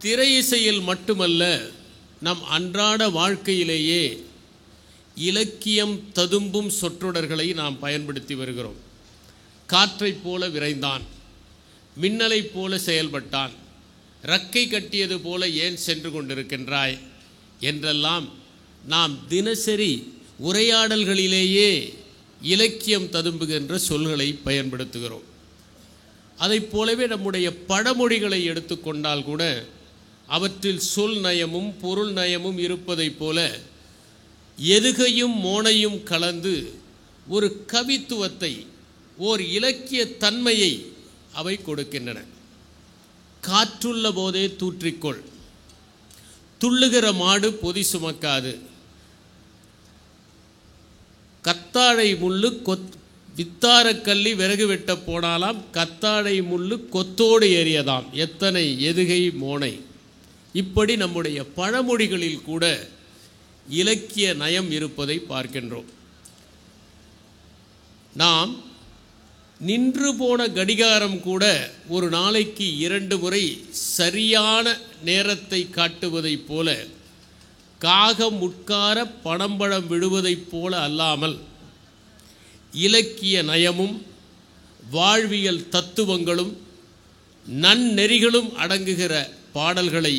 திரை இசையில் மட்டுமல்ல, நம் அன்றாட வாழ்க்கையிலேயே இலக்கியம் ததும்பும் சொற்றொடர்களை நாம் பயன்படுத்தி வருகிறோம். காற்றைப் போல விரைந்தான், மின்னலைப் போல செயல்பட்டான், ரக்கை கட்டியது போல ஏன் சென்று கொண்டிருக்கின்றாய் என்றெல்லாம் நாம் தினசரி உரையாடல்களிலேயே இலக்கியம் ததும்புகின்ற சொல்களை பயன்படுத்துகிறோம். அதைப் போலவே நம்முடைய பழமொழிகளை எடுத்துக்கொண்டால் கூட அவற்றில் சொல் நயமும் பொருள் நயமும் இருப்பதைப் போல எதுகையும் மோனையும் கலந்து ஒரு கவித்துவத்தை, ஓர் இலக்கிய தன்மையை அவை கொடுக்கின்றன. காற்றுள்ள போதே தூற்றிக்கொள், துள்ளுகிற மாடு பொதி சுமக்காது, கத்தாழை முள்ளு வித்தாரக்கல்லி விறகு வெட்ட போனாலாம், கத்தாழை முள்ளு கொத்தோடு ஏறியதாம், எத்தனை எதுகை மோனை. இப்படி நம்முடைய பழமொழிகளில் கூட இலக்கிய நயம் இருப்பதை பார்க்கின்றோம். நாம் நின்று போன கடிகாரம் கூட ஒரு நாளைக்கு 2 முறை சரியான நேரத்தை காட்டுவதைப் போல, காகம் உட்கார பனம்பழம் விழுவதைப் போல அல்லாமல் இலக்கிய நயமும் வாழ்வியல் தத்துவங்களும் நன்னெறிகளும் அடங்குகிற பாடல்களை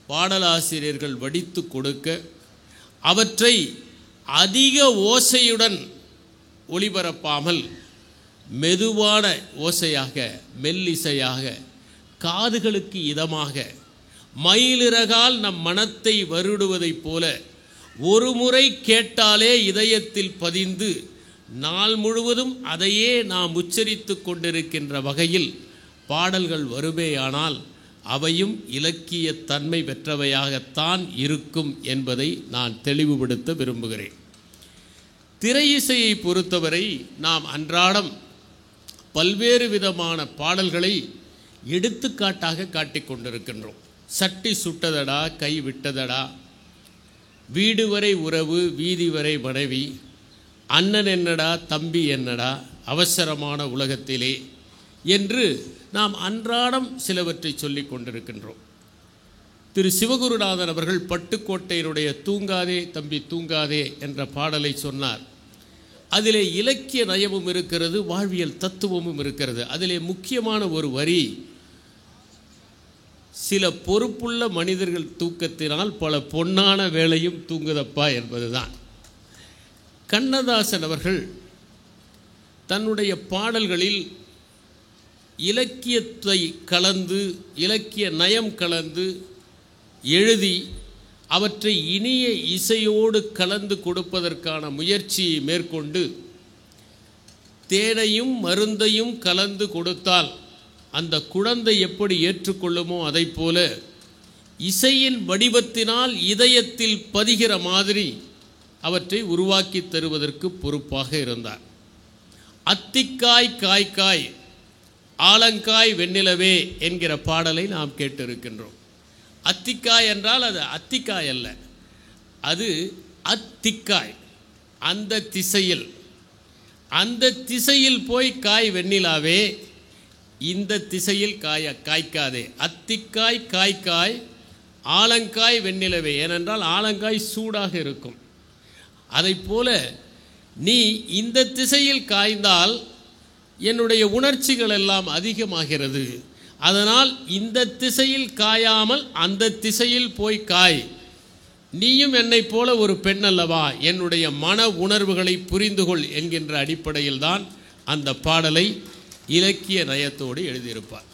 பாடலாசிரியர்கள் வடித்து கொடுக்க, அவற்றை அதிக ஓசையுடன் ஒளிபரப்பாமல் மெதுவான ஓசையாக, மெல்லிசையாக, காதுகளுக்கு இதமாக, மயிலிறகால் நம் மனத்தை வருடுவதைப் போல ஒரு முறை கேட்டாலே இதயத்தில் பதிந்து நாள் முழுவதும் அதையே நாம் உச்சரித்து கொண்டிருக்கின்ற வகையில் பாடல்கள் வருமேயானால் அவையும் இலக்கிய தன்மை பெற்றவையாகத்தான் இருக்கும் என்பதை நான் தெளிவுபடுத்த விரும்புகிறேன். திரை இசையை பொறுத்தவரை நாம் அன்றாடம் பல்வேறு விதமான பாடல்களை எடுத்துக்காட்டாக காட்டிக் கொண்டிருக்கின்றோம். சட்டி சுட்டதடா, கை விட்டதடா, வீடு வரை உறவு, வீதி வரை மனைவி, அண்ணன் என்னடா, தம்பி என்னடா, அவசரமான உலகத்திலே என்று நாம் அன்றாடம் சிலவற்றை சொல்லிக் கொண்டிருக்கின்றோம். திரு சிவகுருநாதன் அவர்கள் பட்டுக்கோட்டையினுடைய தூங்காதே தம்பி தூங்காதே என்ற பாடலை சொன்னார். அதிலே இலக்கிய நயமும் இருக்கிறது, வாழ்வியல் தத்துவமும் இருக்கிறது. அதிலே முக்கியமான ஒரு வரி, சில பொறுப்புள்ள மனிதர்கள் தூக்கத்தினால் பல பொன்னான வேலையும் தூங்குதப்பா என்பதுதான். கண்ணதாசன் அவர்கள் தன்னுடைய பாடல்களில் இலக்கியத்தை கலந்து, இலக்கிய நயம் கலந்து எழுதி அவற்றை இனிய இசையோடு கலந்து கொடுப்பதற்கான முயற்சியை மேற்கொண்டு, தேனையும் மருந்தையும் கலந்து கொடுத்தால் அந்த குழந்தை எப்படி ஏற்றுக்கொள்ளுமோ அதைப் போல இசையின் வடிவத்தினால் இதயத்தில் பதிகிற மாதிரி அவற்றை உருவாக்கி தருவதற்கு பொறுப்பாக இருந்தார். அத்திக்காய் காய்க்காய் ஆலங்காய் வெண்ணிலவே என்கிற பாடலை நாம் கேட்டிருக்கின்றோம். அத்திக்காய் என்றால் அது அத்திக்காய் அல்ல, அது அத்திக்காய். அந்த திசையில் போய் காய் வெண்ணிலாவே, இந்த திசையில் காய்க்காதே. அத்திக்காய் காய்க்காய் ஆலங்காய் வெண்ணிலவே. ஏனென்றால் ஆலங்காய் சூடாக இருக்கும். அதைப்போல நீ இந்த திசையில் காய்ந்தால் என்னுடைய உணர்ச்சிகள் எல்லாம் அதிகமாகிறது. அதனால் இந்த திசையில் காயாமல் அந்த திசையில் போய் காய். நீயும் என்னை போல ஒரு பெண் அல்லவா, என்னுடைய மன உணர்வுகளை புரிந்து கொள் என்கின்ற அடிப்படையில் தான் அந்த பாடலை இலக்கிய நயத்தோடு எழுதியிருப்பார்.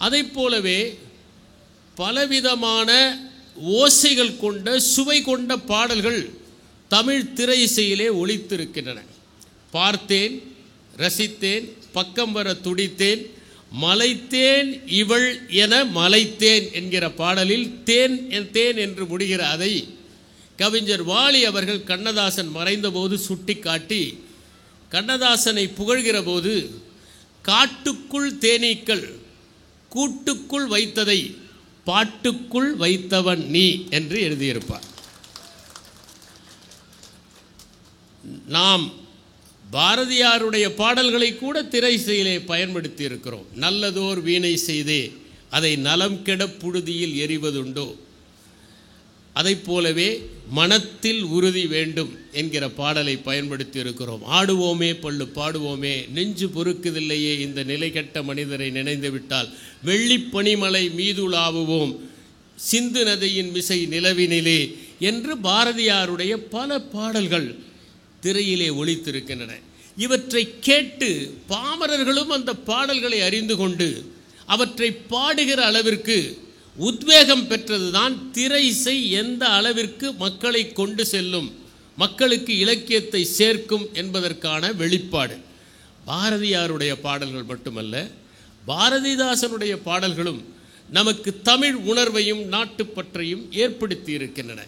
அதைப் போலவே பலவிதமான ஓசைகள் கொண்ட, சுவை கொண்ட பாடல்கள் தமிழ் திரை இசையிலே ஒலித்திருக்கின்றன. பார்த்தேன், ரசித்தேன், பக்கம் வர துடித்தேன், மலைத்தேன் இவள் என மலைத்தேன் என்கிற பாடலில் தேன் தேன் என்று முடிகிற அதை கவிஞர் வாலி அவர்கள் கண்ணதாசன் மறைந்தபோது சுட்டி காட்டி கண்ணதாசனை புகழ்கிற போது, காட்டுக்குள் தேனீக்கள் கூட்டுக்குள் வைத்ததை பாட்டுக்குள் வைத்தவன் நீ என்று எழுதியிருப்பார். நாம் பாரதியாருடைய பாடல்களை கூட திரை இசையிலே பயன்படுத்தி இருக்கிறோம். நல்லதோர் வீணை செய்தே அதை நலம் கெட புழுதியில் எறிவதுண்டோ? அதை போலவே மனத்தில் உறுதி வேண்டும் என்கிற பாடலை பயன்படுத்தி இருக்கிறோம். ஆடுவோமே பள்ளு பாடுவோமே, நெஞ்சு பொறுக்குதில்லையே இந்த நிலை கெட்ட மனிதரை நினைந்து விட்டால், வெள்ளிப்பனிமலை மீதுலாவுவோம் சிந்து நதியின் மிசை நிலவினிலே என்று பாரதியாருடைய பல பாடல்கள் திரையிலே ஒலித்திருக்கின்றன. இவற்றை கேட்டு பாமரர்களும் அந்த பாடல்களை அறிந்து கொண்டு அவற்றை பாடுகிற அளவிற்கு உத்வேகம் பெற்றதுதான் திரை இசை எந்த அளவிற்கு மக்களை கொண்டு செல்லும், மக்களுக்கு இலக்கியத்தை சேர்க்கும் என்பதற்கான வெளிப்பாடு. பாரதியாருடைய பாடல்கள் மட்டுமல்ல, பாரதிதாசனுடைய பாடல்களும் நமக்கு தமிழ் உணர்வையும் நாட்டுப்பற்றையும் ஏற்படுத்தி இருக்கின்றன.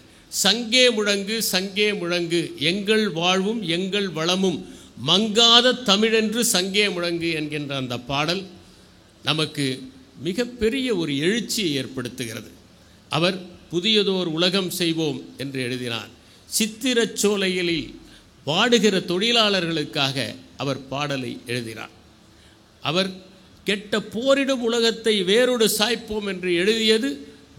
சங்கே முழங்கு சங்கே முழங்கு, எங்கள் வாழ்வும் எங்கள் வளமும் மங்காத தமிழென்று சங்கே முழங்கு என்கின்ற அந்த பாடல் நமக்கு மிகப்பெரிய ஒரு எழுச்சியை ஏற்படுத்துகிறது. அவர் புதியதோர் உலகம் செய்வோம் என்று எழுதினார். சித்திரச் சோலைகளில் வாடுகிற தொழிலாளர்களுக்காக அவர் பாடலை எழுதினார். அவர் கெட்ட போரிடும் உலகத்தை வேறொரு சாய்ப்போம் என்று எழுதியது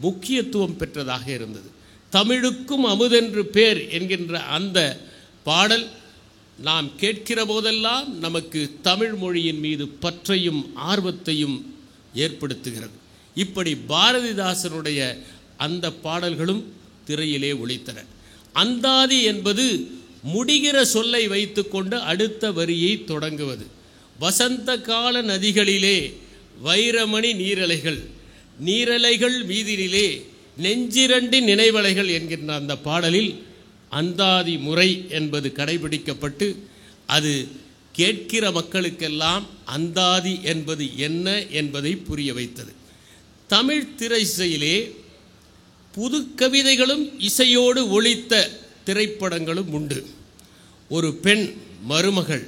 முக்கியத்துவம் பெற்றதாக இருந்தது. தமிழுக்கும் அமுதென்று பேர் என்கின்ற அந்த பாடல் நாம் கேட்கிற போதெல்லாம் நமக்கு தமிழ் மொழியின் மீது பற்றையும் ஆர்வத்தையும் ஏற்படுத்துகிறது. இப்படி பாரதிதாசனுடைய அந்த பாடல்களும் திரையிலே ஒலித்தன. அந்தாதி என்பது முடிகிற சொல்லை வைத்துக்கொண்டு அடுத்த வரியை தொடங்குவது. வசந்த கால நதிகளிலே வைரமணி நீரலைகள், நீரலைகள் மீதினிலே நெஞ்சிரண்டி நினைவலைகள் என்கின்ற அந்த பாடலில் அந்தாதி முறை என்பது கடைபிடிக்கப்பட்டு அது கேட்கிற மக்களுக்கெல்லாம் அந்தாதி என்பது என்ன என்பதை புரிய வைத்தது. தமிழ் திரை இசையிலே புது கவிதைகளும் இசையோடு ஒலித்த திரைப்படங்களும் உண்டு. ஒரு பெண் மருமகள்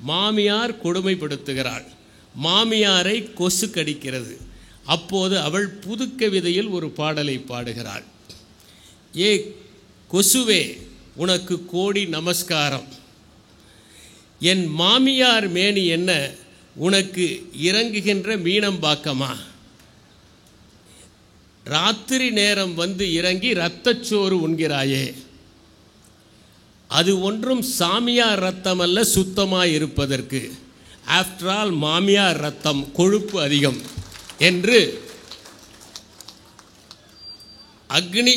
மாமியார் கொடுமைப்படுத்துகிறாள், மாமியாரை கொசு கடிக்கிறது. அப்போது அவள் புது கவிதையில் ஒரு பாடலை பாடுகிறாள். ஏ கொசுவே உனக்கு கோடி நமஸ்காரம், என் மாமியார் மேனி என்ன உனக்கு இறங்குகின்ற மீனம்பாக்கமா, ராத்திரி நேரம் வந்து இறங்கி இரத்தச்சோறு உண்கிறாயே, அது ஒன்றும் சாமியார் ரத்தம் அல்ல சுத்தமாய் இருப்பதற்கு, ஆஃப்டர் ஆல் மாமியார் ரத்தம் கொழுப்பு அதிகம் என்று அக்னி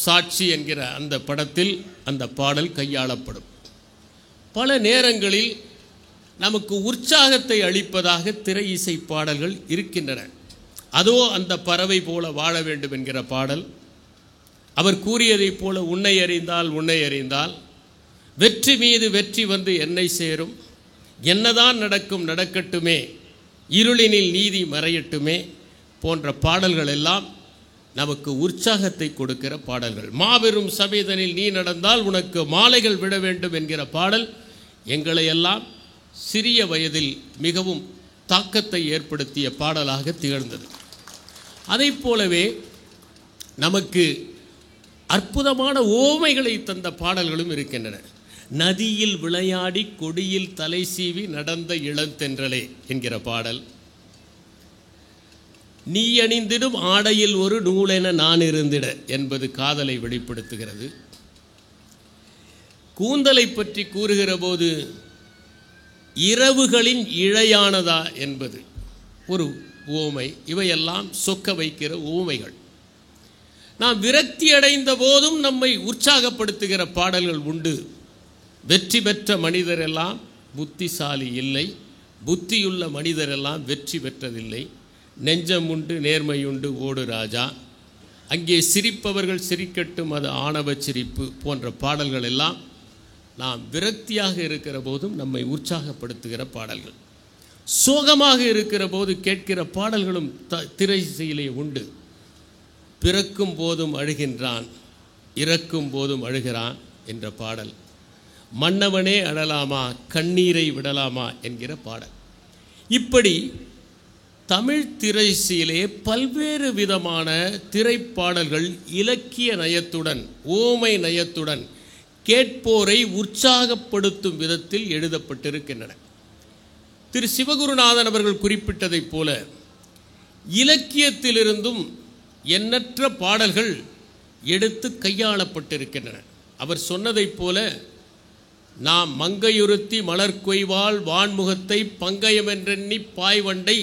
சாட்சி என்கிற அந்த படத்தில் அந்த பாடல் கையாளப்படும். பல நேரங்களில் நமக்கு உற்சாகத்தை அளிப்பதாக திரை இசை பாடல்கள் இருக்கின்றன. அதோ அந்த பறவை போல வாழ வேண்டும் என்கிற பாடல், அவர் கூறியதைப் போல உன்னை அறிந்தால் உன்னை அறிந்தால், வெற்றி மீது வெற்றி வந்து என்னை சேரும், என்னதான் நடக்கும் நடக்கட்டுமே, இருளினில் நீதி மறையட்டுமே போன்ற பாடல்கள் எல்லாம் நமக்கு உற்சாகத்தை கொடுக்கிற பாடல்கள். மாபெரும் சபைதனில் நீ நடந்தால் உனக்கு மாலைகள் விட வேண்டும் என்கிற பாடல் எங்களை எல்லாம் சிறிய வயதில் மிகவும் தாக்கத்தை ஏற்படுத்திய பாடலாக திகழ்ந்தது. அதை போலவே நமக்கு அற்புதமான ஓமைகளை தந்த பாடல்களும் இருக்கின்றன. நதியில் விளையாடி கொடியில் தலை சீவி நடந்த இளந்தென்றலே என்கிற பாடல், நீ அணிந்திடும் ஆடையில் ஒரு நூலென நான் இருந்திட என்பது காதலை வெளிப்படுத்துகிறது. கூந்தலை பற்றி கூறுகிற போது இரவுகளின் இழையானதா என்பது ஒரு ஓமை. இவையெல்லாம் சொக்க வைக்கிற ஓமைகள். நாம் விரக்தி அடைந்த போதும் நம்மை உற்சாகப்படுத்துகிற பாடல்கள் உண்டு. வெற்றி பெற்ற மனிதரெல்லாம் புத்திசாலி இல்லை, புத்தியுள்ள மனிதரெல்லாம் வெற்றி பெற்றதில்லை, நெஞ்சம் உண்டு நேர்மையுண்டு ஓடு ராஜா, அங்கே சிரிப்பவர்கள் சிரிக்கட்டும் அது ஆணவ சிரிப்பு போன்ற பாடல்கள் எல்லாம் நாம் விரக்தியாக இருக்கிற போதும் நம்மை உற்சாகப்படுத்துகிற பாடல்கள். சோகமாக இருக்கிற போது கேட்கிற பாடல்களும் திரை இசையிலே உண்டு. பிறக்கும் போதும் அழுகின்றான், இறக்கும் போதும் அழுகிறான் என்ற பாடல், மன்னவனே அழலாமா கண்ணீரை விடலாமா என்கிற பாடல். இப்படி தமிழ் திரை இசையிலே பல்வேறு விதமான திரைப்பாடல்கள் இலக்கிய நயத்துடன் ஓமை நயத்துடன் கேட்போரை உற்சாகப்படுத்தும் விதத்தில் எழுதப்பட்டிருக்கின்றன. திரு சிவகுருநாதன் அவர்கள் குறிப்பிட்டதைப் போல இலக்கியத்திலிருந்தும் எண்ணற்ற பாடல்கள் எடுத்து கையாளப்பட்டிருக்கின்றன. அவர் சொன்னதைப் போல, நாம் மங்கையுறுத்தி மலர்கொய்வாள் வான்முகத்தை பங்கயமென்றெண்ணி பாய்வண்டை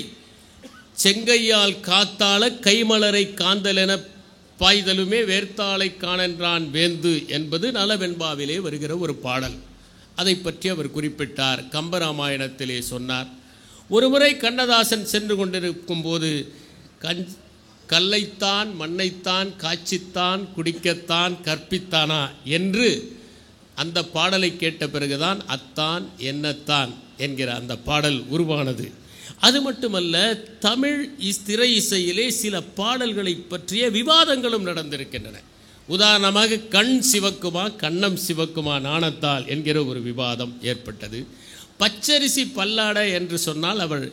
செங்கையால் காத்தாள கைமலரை காந்தலென பாய்தலுமே வேர்த்தாளை காணென்றான் வேந்து என்பது நலவெண்பாவிலே வருகிற ஒரு பாடல். அதை பற்றி அவர் குறிப்பிட்டார். கம்பராமாயணத்திலே சொன்னார். ஒருமுறை கண்ணதாசன் சென்று கொண்டிருக்கும் போது கல்லைத்தான் மண்ணைத்தான் காய்ச்சித்தான் குடிக்கத்தான் கற்பித்தானா என்று அந்த பாடலை கேட்ட பிறகுதான் அத்தான் என்னத்தான் என்கிற அந்த பாடல் உருவானது. அது மட்டுமல்ல, தமிழ் திரை இசையிலே சில பாடல்களை பற்றிய விவாதங்களும் நடந்திருக்கின்றன. உதாரணமாக, கண் சிவக்குமா கண்ணம் சிவக்குமா நாணத்தால் என்கிற ஒரு விவாதம் ஏற்பட்டது. பச்சரிசி பல்லாட என்று சொன்னால் அவள்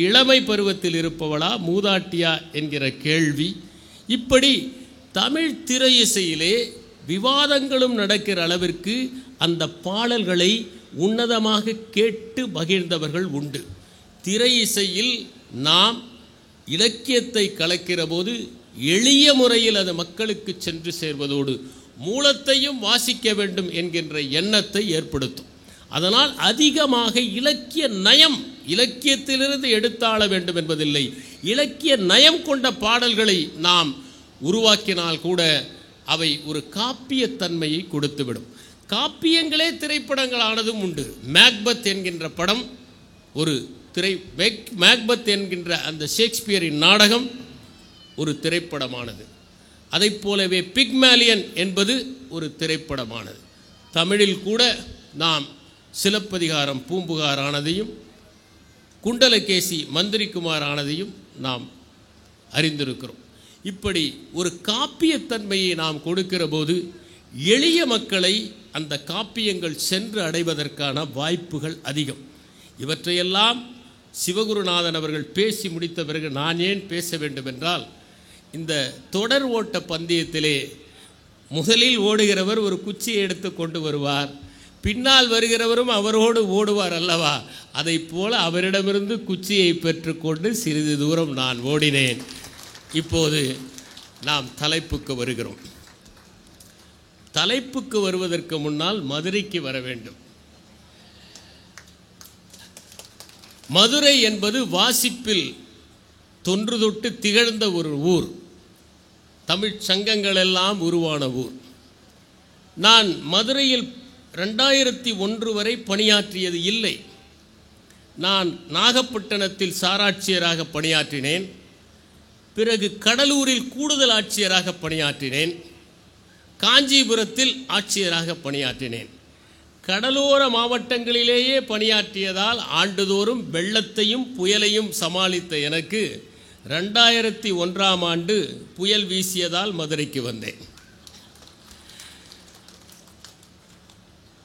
இளமை பருவத்தில் இருப்பவளா மூதாட்டியா என்கிற கேள்வி. இப்படி தமிழ் திரை இசையிலே விவாதங்களும் நடக்கிற அளவிற்கு அந்த பாடல்களை உன்னதமாக கேட்டு மகிழ்ந்தவர்கள் உண்டு. திரை இசையில் நாம் இலக்கியத்தை கலக்கிற போது எளிய முறையில் அது மக்களுக்கு சென்று சேர்வதோடு மூலத்தையும் வாசிக்க வேண்டும் என்கின்ற எண்ணத்தை ஏற்படுத்தும். அதனால் அதிகமாக இலக்கிய நயம், இலக்கியத்திலிருந்து எடுத்தாள வேண்டும் என்பதில்லை, இலக்கிய நயம் கொண்ட பாடல்களை நாம் உருவாக்கினால் கூட அவை ஒரு காப்பியத்தன்மையை கொடுத்துவிடும். காப்பியங்களே திரைப்படங்களானதும் உண்டு. மேக்பத் என்கின்ற படம் ஒரு மேக்பத் என்கின்ற அந்த ஷேக்ஸ்பியரின் நாடகம் ஒரு திரைப்படமானது. அதை போலவே பிக்மேலியன் என்பது ஒரு திரைப்படமானது. தமிழில் கூட நாம் சிலப்பதிகாரம் பூம்புகார் ஆனதையும் குண்டலகேசி மந்திரிக்குமார் ஆனதையும் நாம் அறிந்திருக்கிறோம். இப்படி ஒரு காப்பியத்தன்மையை நாம் கொடுக்கிற போது எளிய மக்களை அந்த காப்பியங்கள் சென்று அடைவதற்கான வாய்ப்புகள் அதிகம். இவற்றையெல்லாம் சிவகுருநாதன் அவர்கள் பேசி முடித்த பிறகு நான் ஏன் பேச வேண்டும் என்றால், இந்த தொடர் ஓட்ட பந்தயத்திலே முதலில் ஓடுகிறவர் ஒரு குச்சியை எடுத்து கொண்டு வருவார், பின்னால் வருகிறவரும் அவரோடு ஓடுவார் அல்லவா? அதை போல அவரிடமிருந்து குச்சியை பெற்றுக்கொண்டு சிறிது தூரம் நான் ஓடினேன். இப்போது நாம் தலைப்புக்கு வருகிறோம். தலைப்புக்கு வருவதற்கு முன்னால் மதுரைக்கு வர வேண்டும். மதுரை என்பது வாசிப்பில் தொன்று தொட்டு திகழ்ந்த ஒரு ஊர். தமிழ் சங்கங்கள் எல்லாம் உருவான ஊர். நான் மதுரையில் 2001 வரை பணியாற்றியது இல்லை. நான் நாகப்பட்டினத்தில் சாராட்சியராக பணியாற்றினேன். பிறகு கடலூரில் கூடுதல் ஆட்சியராக பணியாற்றினேன். காஞ்சிபுரத்தில் ஆட்சியராக பணியாற்றினேன். கடலோர மாவட்டங்களிலேயே பணியாற்றியதால் ஆண்டுதோறும் வெள்ளத்தையும் புயலையும் சமாளித்த எனக்கு 2001ஆம் ஆண்டு புயல் வீசியதால் மதுரைக்கு வந்தேன்.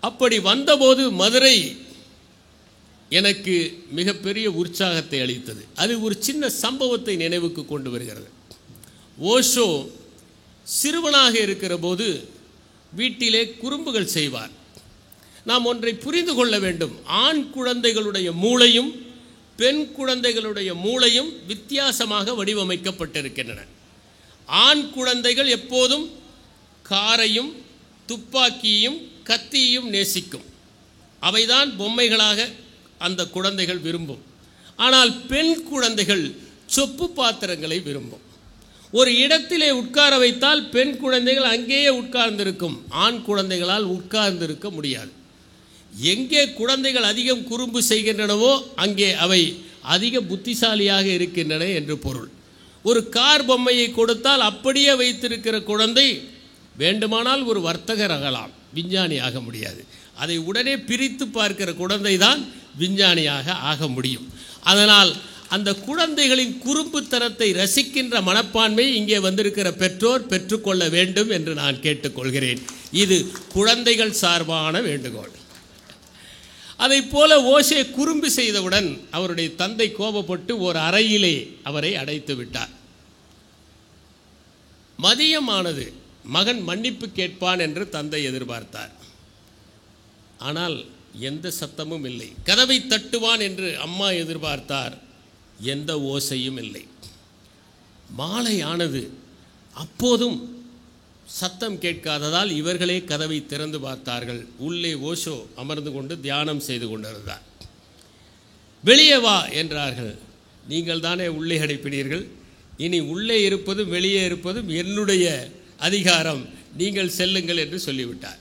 அப்படி வந்தபோது மதுரை எனக்கு மிகப்பெரிய உற்சாகத்தை அளித்தது. அது ஒரு சின்ன சம்பவத்தை நினைவுக்கு கொண்டு வருகிறது. ஓஷோ சிறுவனாக இருக்கிற போது வீட்டிலே குறும்புகள் செய்வார். நாம் ஒன்றை புரிந்து கொள்ள வேண்டும். ஆண் குழந்தைகளுடைய மூளையும் பெண் குழந்தைகளுடைய மூளையும் வித்தியாசமாக வடிவமைக்கப்பட்டிருக்கின்றன. ஆண் குழந்தைகள் எப்போதும் காரையும் துப்பாக்கியையும் கத்தியையும் நேசிக்கும். அவைதான் பொம்மைகளாக அந்த குழந்தைகள் விரும்பும். ஆனால் பெண் குழந்தைகள் சொப்பு பாத்திரங்களை விரும்பும். ஒரு இடத்திலே உட்கார வைத்தால் பெண் குழந்தைகள் அங்கேயே உட்கார்ந்திருக்கும். ஆண் குழந்தைகளால் உட்கார்ந்திருக்க முடியாது. எங்கே குழந்தைகள் அதிகம் குறும்பு செய்கின்றனவோ அங்கே அவை அதிக புத்திசாலியாக இருக்கின்றன என்று பொருள். ஒரு கார் பொம்மையை கொடுத்தால் அப்படியே வைத்திருக்கிற குழந்தை வேண்டுமானால் ஒரு வர்த்தகர் ஆகலாம், விஞ்ஞானி ஆக முடியாது. அதை உடனே பிரித்து பார்க்கிற குழந்தை தான் விஞ்ஞானியாக ஆக முடியும். அதனால் அந்த குழந்தைகளின் குறும்புத்தனத்தை ரசிக்கின்ற மனப்பான்மை இங்கே வந்திருக்கிற பெற்றோர் பெற்றுக்கொள்ள வேண்டும் என்று நான் கேட்டுக்கொள்கிறேன். இது குழந்தைகள் சார்பான வேண்டுகோள். அதை போல ஓஷே குறும்பு செய்தவுடன் அவருடைய தந்தை கோபப்பட்டு ஒரு அறையிலே அவரை அடைத்து விட்டார். மதியமானது. மகன் மன்னிப்பு கேட்பான் என்று தந்தை எதிர்பார்த்தார். ஆனால் எந்த சத்தமும் இல்லை. கதவை தட்டுவான் என்று அம்மா எதிர்பார்த்தார். எந்த ஓசையும் இல்லை. மாலை ஆனது. அப்போதும் சத்தம் கேட்காததால் இவர்களே கதவை திறந்து பார்த்தார்கள். உள்ளே ஓஷோ அமர்ந்து கொண்டு தியானம் செய்து கொண்டிருந்தார். வெளியே வா என்றார்கள். நீங்கள் தானே உள்ளே அடைப்பினீர்கள், இனி உள்ளே இருப்பதும் வெளியே இருப்பதும் என்னுடைய அதிகாரம், நீங்கள் செல்லுங்கள் என்று சொல்லிவிட்டார்.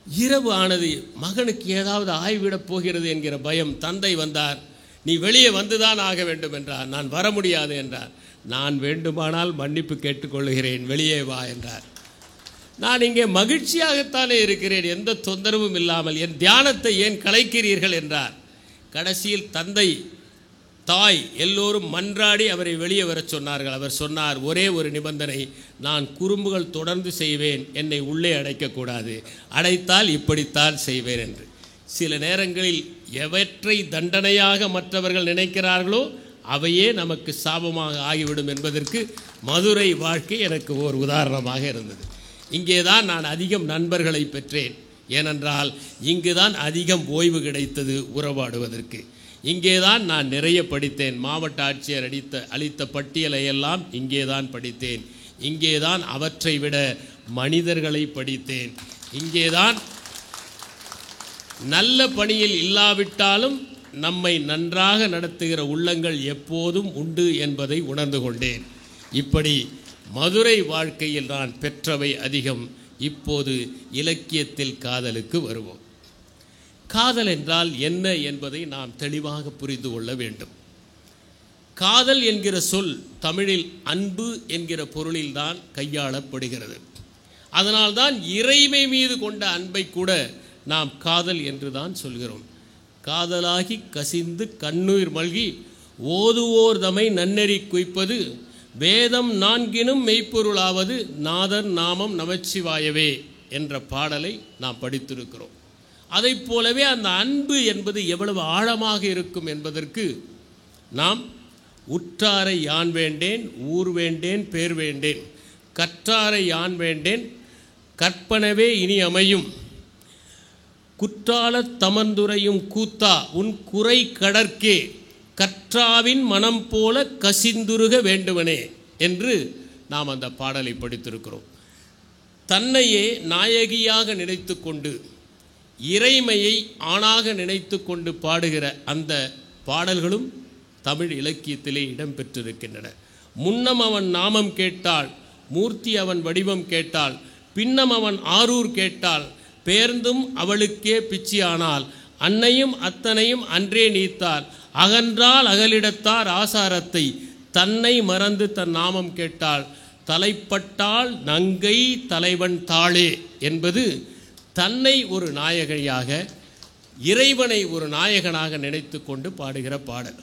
இரவு ஆனது. மகனுக்கு ஏதாவது ஆய்விடப் போகிறது என்கிற பயம். தந்தை வந்தார். நீ வெளியே வந்துதான் ஆக வேண்டும் என்றார். நான் வர முடியாது என்றார். நான் வேண்டுமானால் மன்னிப்பு கேட்டுக்கொள்கிறேன், வெளியே வா என்றார். நான் இங்கே மகிழ்ச்சியாகத்தானே இருக்கிறேன், எந்த தொந்தரவும் இல்லாமல், என் தியானத்தை ஏன் கலைக்கிறீர்கள் என்றார். கடைசியில் தந்தை தாய் எல்லோரும் மன்றாடி அவரை வெளியே வரச் சொன்னார்கள். அவர் சொன்னார், ஒரே ஒரு நிபந்தனை, நான் குறும்புகள் தொடர்ந்து செய்வேன், என்னை உள்ளே அடைக்கக்கூடாது, அடைத்தால் இப்படித்தான் செய்வேன் என்று. சில நேரங்களில் எவற்றை தண்டனையாக மற்றவர்கள் நினைக்கிறார்களோ அவையே நமக்கு சாபமாக ஆகிவிடும் என்பதற்கு மதுரை வாழ்க்கை எனக்கு ஓர் உதாரணமாக இருந்தது. இங்கே தான் நான் அதிகம் நண்பர்களை பெற்றேன். ஏனென்றால் இங்கு தான் அதிகம் ஓய்வு கிடைத்தது உறவாடுவதற்கு. இங்கே தான் நான் நிறைய படித்தேன். மாவட்ட ஆட்சியர் அளித்த பட்டியலை எல்லாம் இங்கே தான் படித்தேன். இங்கே தான் அவற்றை விட மனிதர்களை படித்தேன். இங்கே தான் நல்ல பணியில் இல்லாவிட்டாலும் நம்மை நன்றாக நடத்துகிற உள்ளங்கள் எப்போதும் உண்டு என்பதை உணர்ந்து கொண்டேன். இப்படி மதுரை வாழ்க்கையில் நான் பெற்றவை அதிகம். இப்போது இலக்கியத்தில் காதலுக்கு வருவோம். காதல் என்றால் என்ன என்பதை நாம் தெளிவாக புரிந்து கொள்ள வேண்டும். காதல் என்கிற சொல் தமிழில் அன்பு என்கிற பொருளில்தான் கையாளப்படுகிறது. அதனால்தான் இறைமை மீது கொண்ட அன்பை கூட நாம் காதல் என்று தான் சொல்கிறோம். காதலாகி கசிந்து கண்ணீர் மல்கி ஓதுவோர் தமை நன்னெறி குய்ப்பது வேதம் நான்கினும் மெய்ப்பொருளாவது நாதர் நாமம் நமச்சிவாயவே என்ற பாடலை நாம் படித்திருக்கிறோம். அதை போலவே அந்த அன்பு என்பது எவ்வளவு ஆழமாக இருக்கும் என்பதற்கு நாம் உற்றாரை யான் வேண்டேன், ஊர் வேண்டேன், பேர் வேண்டேன், கற்றாரை யான் வேண்டேன், கற்பனவே இனி அமையும், குற்றால தமந்துரையும் கூத்தா உன் குறை கடற்கே கற்றாவின் மனம் போல கசிந்துருக வேண்டுவனே என்று நாம் அந்த பாடலை படித்திருக்கிறோம். தன்னையே நாயகியாக நினைத்து கொண்டு இறைமையை ஆணாக நினைத்து கொண்டு பாடுகிற அந்த பாடல்களும் தமிழ் இலக்கியத்திலே இடம்பெற்றிருக்கின்றன. முன்னம் அவன் நாமம் கேட்டாள், மூர்த்தி அவன் வடிவம் கேட்டாள், பின்னம் அவன் ஆரூர் கேட்டாள், பேர்ந்தும் அவளுக்கே பிச்சியானால், அன்னையும் அத்தனையும் அன்றே நீத்தாள், அகன்றால் அகலிடத்தார் ஆசாரத்தை, தன்னை மறந்து தன் நாமம் கேட்டாள், தலைப்பட்டால் நங்கை தலைவன் தாளே என்பது தன்னை ஒரு நாயகியாக இறைவனை ஒரு நாயகனாக நினைத்து கொண்டு பாடுகிற பாடல்.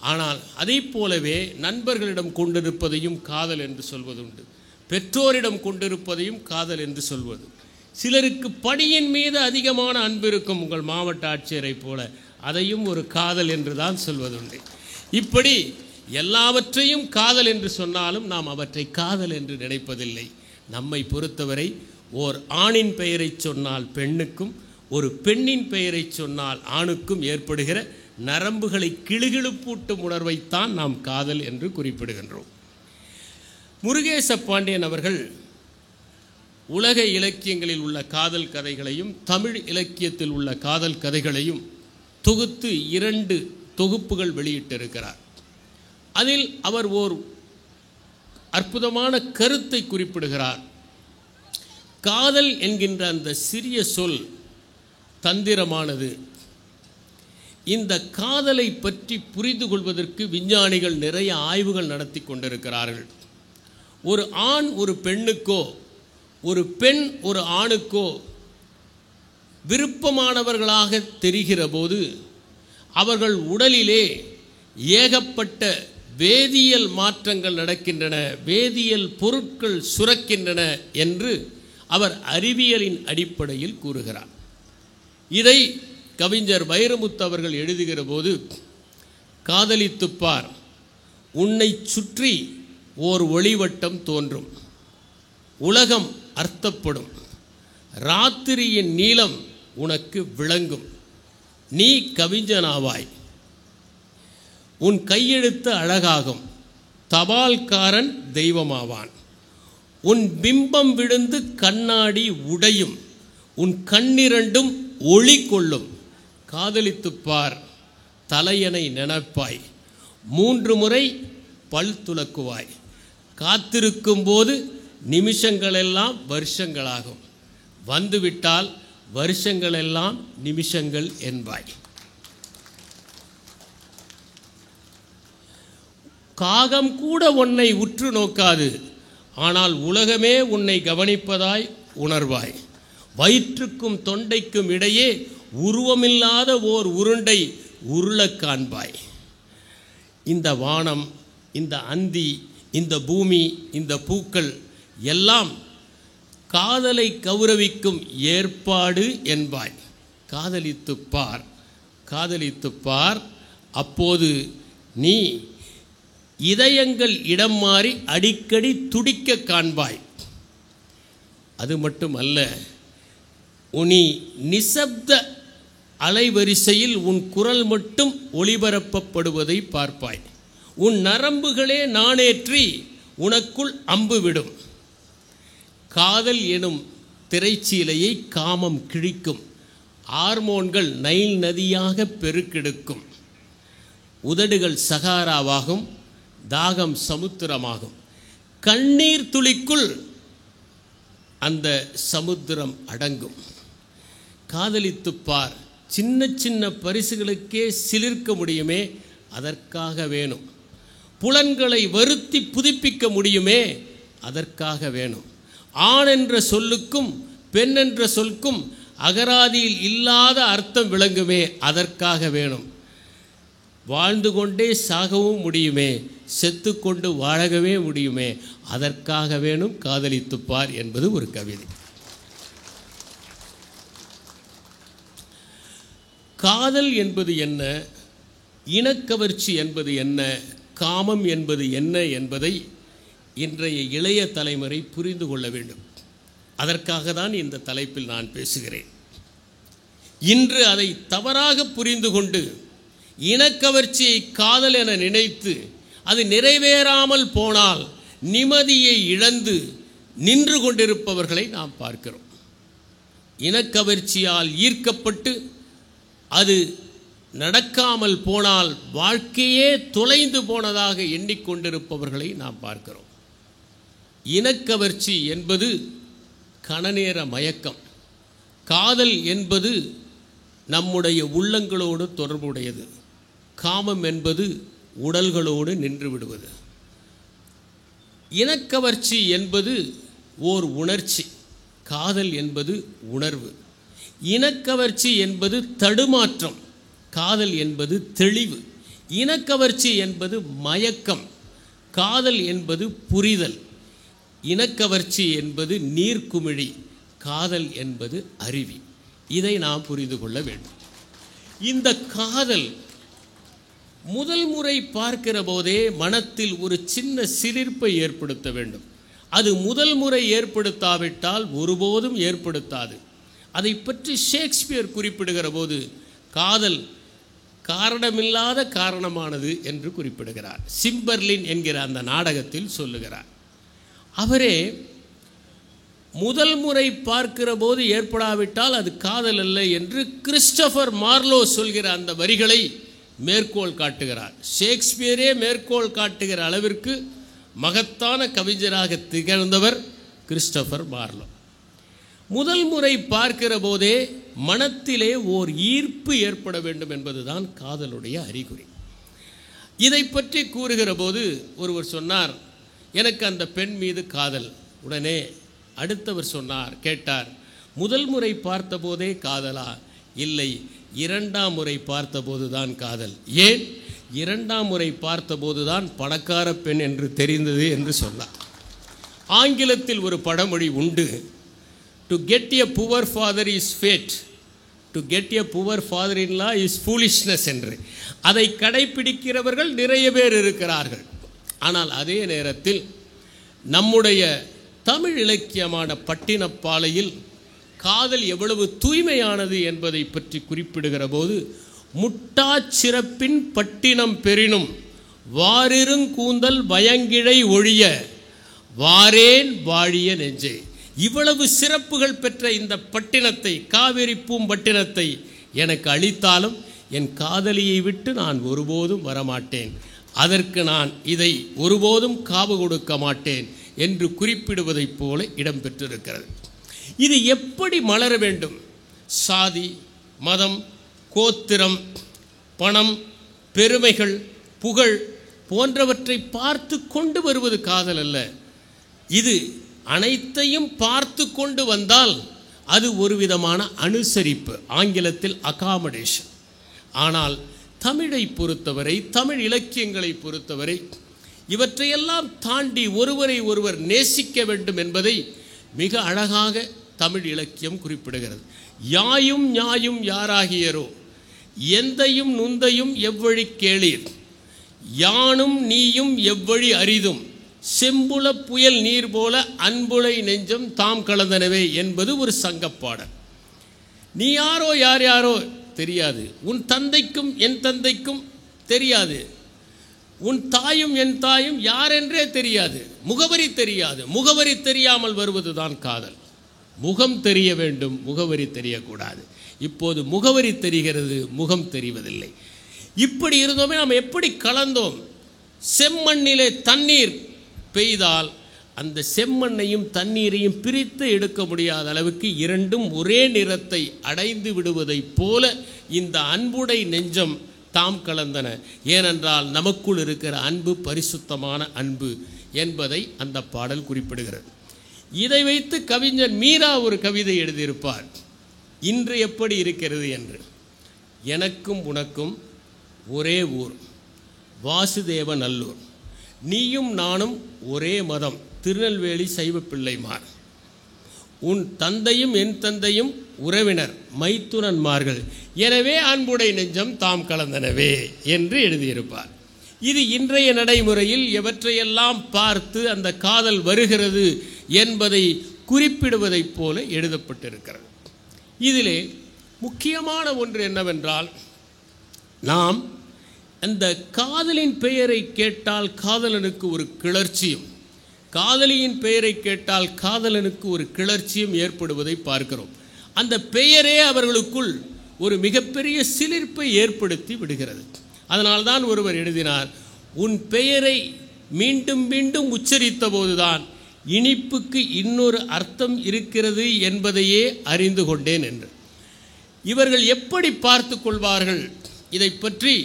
ஆனால் அதை போலவே நண்பர்களிடம் கொண்டிருப்பதையும் காதல் என்று சொல்வதுண்டு, பெற்றோரிடம் கொண்டிருப்பதையும் காதல் என்று சொல்வது. சிலருக்கு பணியின் மீது அதிகமான அன்பு இருக்கும், உங்கள் மாவட்ட ஆட்சியரை போல, அதையும் ஒரு காதல் என்று தான் சொல்வதுண்டு. இப்படி எல்லாவற்றையும் காதல் என்று சொன்னாலும் நாம் அவற்றை காதல் என்று நினைப்பதில்லை. நம்மை பொறுத்தவரை ஓர் ஆணின் பெயரை சொன்னால் பெண்ணுக்கும், ஒரு பெண்ணின் பெயரை சொன்னால் ஆணுக்கும் ஏற்படுகிற நரம்புகளை கிளுகிளுப்பூட்டும் உணர்வைத்தான் நாம் காதல் என்று குறிப்பிடுகின்றோம். முருகேச பாண்டியன் அவர்கள் உலக இலக்கியங்களில் உள்ள காதல் கதைகளையும் தமிழ் இலக்கியத்தில் உள்ள காதல் கதைகளையும் தொகுத்து 2 தொகுப்புகள் வெளியிட்டிருக்கிறார். அதில் அவர் ஓர் அற்புதமான கருத்தை குறிப்பிடுகிறார். காதல் என்கின்ற அந்த சிறிய சொல் தந்திரமானது. இந்த காதலை பற்றி புரிந்து கொள்வதற்கு விஞ்ஞானிகள் நிறைய ஆய்வுகள் நடத்தி கொண்டிருக்கிறார்கள். ஒரு ஆண் ஒரு பெண்ணுக்கோ, ஒரு பெண் ஒரு ஆணுக்கோ விருப்பமானவர்களாக தெரிகிற போது அவர்கள் உடலிலே ஏகப்பட்ட வேதியியல் மாற்றங்கள் நடக்கின்றன, வேதியியல் பொருட்கள் சுரக்கின்றன என்று அவர் அறிவியலின் அடிப்படையில் கூறுகிறார். இதை கவிஞர் வைரமுத்து அவர்கள் எழுதுகிற போது, காதலித்துப்பார், உன்னை சுற்றி ஓர் ஒளிவட்டம் தோன்றும், உலகம் அர்த்தப்படும், ராத்திரியின் நீளம் உனக்கு விளங்கும், நீ கவிஞனாவாய், உன் கையெழுத்து அழகாகும், தபால்காரன் தெய்வமாவான். உன் பிம்பம் விழுந்து கண்ணாடி உடையும், உன் கண்ணிரண்டும் ஒளி கொள்ளும். காதலித்துப் பார், தலையணை நினைப்பாய், 3 முறை பல் துலக்குவாய். காத்திருக்கும் போது நிமிஷங்களெல்லாம் வருஷங்களாகும், வந்துவிட்டால் வருஷங்களெல்லாம் நிமிஷங்கள் என்பாய். காகம் கூட உன்னை உற்று நோக்காது, ஆனால் உலகமே உன்னை கவனிப்பதாய் உணர்வாய். வயிற்றுக்கும் தொண்டைக்கும் இடையே உருவமில்லாத ஓர் உருண்டை உருளக் காண்பாய். இந்த வானம், இந்த அந்தி, இந்த பூமி, இந்த பூக்கள் எல்லாம் காதலை கௌரவிக்கும் ஏற்பாடு என்பாய். காதலித்துப் பார், காதலித்துப் பார், அப்போது நீ இதயங்கள் இடம் மாறி அடிக்கடி துடிக்க காண்பாய். அது மட்டுமல்ல, உனி நிசப்த அலைவரிசையில் உன் குரல் மட்டும் ஒளிபரப்பப்படுவதை பார்ப்பாய். உன் நரம்புகளே நாணேற்றி உனக்குள் அம்பு விடும். காதல் எனும் திரைச்சீலையை காமம் கிழிக்கும். ஹார்மோன்கள் நைல் நதியாக பெருக்கெடுக்கும். உதடுகள் சகாராவாகும், தாகம் சமுத்திரமாகும். கண்ணீர் துளிக்குள் அந்த சமுத்திரம் அடங்கும். காதலித்துப் பார், சின்ன சின்ன பரிசுகளுக்கே சிலிர்க்க முடியுமே, அதற்காக வேணும். புலன்களை வருத்தி புதுப்பிக்க முடியுமே, அதற்காக வேணும். ஆண் என்ற சொல்லுக்கும் பெண் என்ற சொல்லுக்கும் அகராதியில் இல்லாத அர்த்தம் விளங்குமே, அதற்காக வேணும். வாழ்ந்து கொண்டே சாகவும் முடியுமே, செத்து கொண்டு வாழவே முடியுமே, அதற்காக வேணும் காதலித்துப் பார் என்பது ஒரு கவிதை. காதல் என்பது என்ன, இனக்கவர்ச்சி என்பது என்ன, காமம் என்பது என்ன என்பதை இன்றைய இளைய தலைமுறை புரிந்து கொள்ள வேண்டும். அதற்காக தான் இந்த தலைப்பில் நான் பேசுகிறேன். இன்று அதை தவறாக புரிந்து கொண்டு இனக்கவர்ச்சியை காதல் என நினைத்து அது நிறைவேறாமல் போனால் நிம்மதியை இழந்து நின்று கொண்டிருப்பவர்களை நாம் பார்க்கிறோம். இனக்கவர்ச்சியால் ஈர்க்கப்பட்டு அது நடக்காமல் போனால் வாழ்க்கையே தொலைந்து போனதாக எண்ணிக்கொண்டிருப்பவர்களை நாம் பார்க்கிறோம். இனக்கவர்ச்சி என்பது கணநேர மயக்கம். காதல் என்பது நம்முடைய உள்ளங்களோடு தொடர்புடையது. காமம் என்பது உடல்களோடு நின்று விடுவது. இனக்கவர்ச்சி என்பது ஓர் உணர்ச்சி, காதல் என்பது உணர்வு. இனக்கவர்ச்சி என்பது தடுமாற்றம், காதல் என்பது தெளிவு. இனக்கவர்ச்சி என்பது மயக்கம், காதல் என்பது புரிதல். இனக்கவர்ச்சி என்பது நீர்க்குமிழி, காதல் என்பது அருவி. இதை நாம் புரிந்து கொள்ள வேண்டும். இந்த காதல் முதல் முறை பார்க்கிற போதே மனத்தில் ஒரு சின்ன சிலிர்ப்பை ஏற்படுத்த வேண்டும். அது முதல் முறை ஏற்படுத்தாவிட்டால் ஒருபோதும் ஏற்படுத்தாது. அதை பற்றி ஷேக்ஸ்பியர் குறிப்பிடுகிற போது காதல் காரணமில்லாத காரணமானது என்று குறிப்பிடுகிறார். சிம்பர்லின் என்கிற அந்த நாடகத்தில் சொல்லுகிறார். அவரே முதல் முறை பார்க்கிற போது ஏற்படாவிட்டால் அது காதல் அல்ல என்று கிறிஸ்டோபர் மார்லோ சொல்கிற அந்த வரிகளை மேற்கோள் காட்டுகிறார். ஷேக்ஸ்பியரே மேற்கோள் காட்டுகிற அளவிற்கு மகத்தான கவிஞராக திகழ்ந்தவர் கிறிஸ்டோபர் மார்லோ. முதல் முறை பார்க்கிற போதே மனத்திலே ஓர் ஈர்ப்பு ஏற்பட வேண்டும் என்பதுதான் காதலுடைய அறிகுறி. இதை பற்றி கூறுகிற போது ஒருவர் சொன்னார், எனக்கு அந்த பெண் மீது காதல். உடனே அடுத்தவர் சொன்னார், கேட்டார், முதல் முறை பார்த்தபோதே காதலா? இல்லை, 2ஆம் முறை பார்த்தபோது தான் காதல். ஏன்? 2ஆம் முறை பார்த்தபோது தான் பணக்கார பெண் என்று தெரிந்தது என்று சொன்னார். ஆங்கிலத்தில் ஒரு பழமொழி உண்டு, to get a poor father is fate, to get a poor father in law is foolishness என்று. அதை கடைப்பிடிக்கிறவர்கள் நிறைய பேர் இருக்கிறார்கள். ஆனால் அதே நேரத்தில் நம்முடைய தமிழ் இலக்கியமான பட்டினப்பாலையில் காதல் எவ்வளவு தூய்மையானது என்பதை பற்றி குறிப்பிடுகிற போது, முட்டாச்சிறப்பின் பட்டினம் பெறினும் வாரிருங்கூந்தல் வயங்கிழை ஒழிய வாரேன் வாழிய நெஞ்சே. இவ்வளவு சிறப்புகள் பெற்ற இந்த பட்டினத்தை, காவிரி பூம்பட்டினத்தை எனக்கு அளித்தாலும் என் காதலியை விட்டு நான் ஒருபோதும் வரமாட்டேன், அதற்கு நான் இதை ஒருபோதும் காவு கொடுக்க மாட்டேன் என்று குறிப்பிடுவதைப் போல இடம்பெற்றிருக்கிறது. இது எப்படி மலர வேண்டும்? சாதி, மதம், கோத்திரம், பணம், பெருமைகள், புகழ் போன்றவற்றை பார்த்து கொண்டு வருவது காதல் அல்ல. இது அனைத்தையும் பார்த்து கொண்டு வந்தால் அது ஒரு விதமான அனுசரிப்பு, ஆங்கிலத்தில் அகாமடேஷன். ஆனால் தமிழை பொறுத்தவரை, தமிழ் இலக்கியங்களை பொறுத்தவரை இவற்றையெல்லாம் தாண்டி ஒருவரை ஒருவர் நேசிக்க வேண்டும் என்பதை மிக அழகாக தமிழ் இலக்கியம் குறிப்பிடுகிறது. யாயும் ஞாயும் யாராகியரோ எந்தையும் நுந்தையும் எவ்வழி கேளீர், யானும் நீயும் எவ்வழி அரிதும், செம்புல புயல் நீர் போல அன்புலை நெஞ்சம் தாம் கலந்தனவே என்பது ஒரு சங்கப்பாடல். நீ யாரோ யார் யாரோ தெரியாது, உன் தந்தைக்கும் என் தந்தைக்கும் தெரியாது, உன் தாயும் என் தாயும் யாரென்றே தெரியாது, முகவரி தெரியாது. முகவரி தெரியாமல் வருவது தான் காதல். முகம் தெரிய வேண்டும், முகவரி தெரியக்கூடாது. இப்போது முகவரி தெரிகிறது, முகம் தெரிவதில்லை. இப்படி இருந்தோமே நாம் எப்படி கலந்தோம்? செம்மண்ணிலே தண்ணீர் பெய்தால் அந்த செம்மண்ணையும் தண்ணீரையும் பிரித்து எடுக்க முடியாத அளவுக்கு இரண்டும் ஒரே நிறத்தை அடைந்து விடுவதைப் போல இந்த அன்புடை நெஞ்சம் தாம் கலந்தன. ஏனென்றால் நமக்குள் இருக்கிற அன்பு பரிசுத்தமான அன்பு என்பதை அந்த பாடல் குறிப்பிடுகிறது. இதை வைத்து கவிஞர் மீரா ஒரு கவிதை எழுதியிருப்பார், இன்று எப்படி இருக்கிறது என்று. எனக்கும் உனக்கும் ஒரே ஊர், வாசுதேவ நல்லூர், நீயும் நானும் ஒரே மதம், திருநெல்வேலி சைவ பிள்ளைமார், உன் தந்தையும் என் தந்தையும் உறவினர் மைத்துனன்மார்கள், எனவே அன்புடை நெஞ்சம் தாம் கலந்தனவே என்று எழுதியிருப்பார். இது இன்றைய நடைமுறையில் எவற்றையெல்லாம் பார்த்து அந்த காதல் வருகிறது என்பதை குறிப்பிடுவதைப் போல எழுதப்பட்டிருக்கிறது. இதிலே முக்கியமான ஒன்று என்னவென்றால், நாம் அந்த காதலின் பெயரை கேட்டால் காதலனுக்கு ஒரு கிளர்ச்சியும், காதலியின் பெயரை கேட்டால் காதலனுக்கு ஒரு கிளர்ச்சியும் ஏற்படுவதை பார்க்கிறோம். அந்த பெயரே அவர்களுக்குள் ஒரு மிகப்பெரிய சிலிர்ப்பை ஏற்படுத்தி விடுகிறது. அதனால்தான் ஒருவர் எழுதினார், உன் பெயரை மீண்டும் மீண்டும் உச்சரித்த போதுதான் இனிப்புக்கு இன்னொரு அர்த்தம் இருக்கிறது என்பதையே அறிந்து கொண்டேன் என்று. இவர்கள் எப்படி பார்த்து கொள்வார்கள்? இதை பற்றி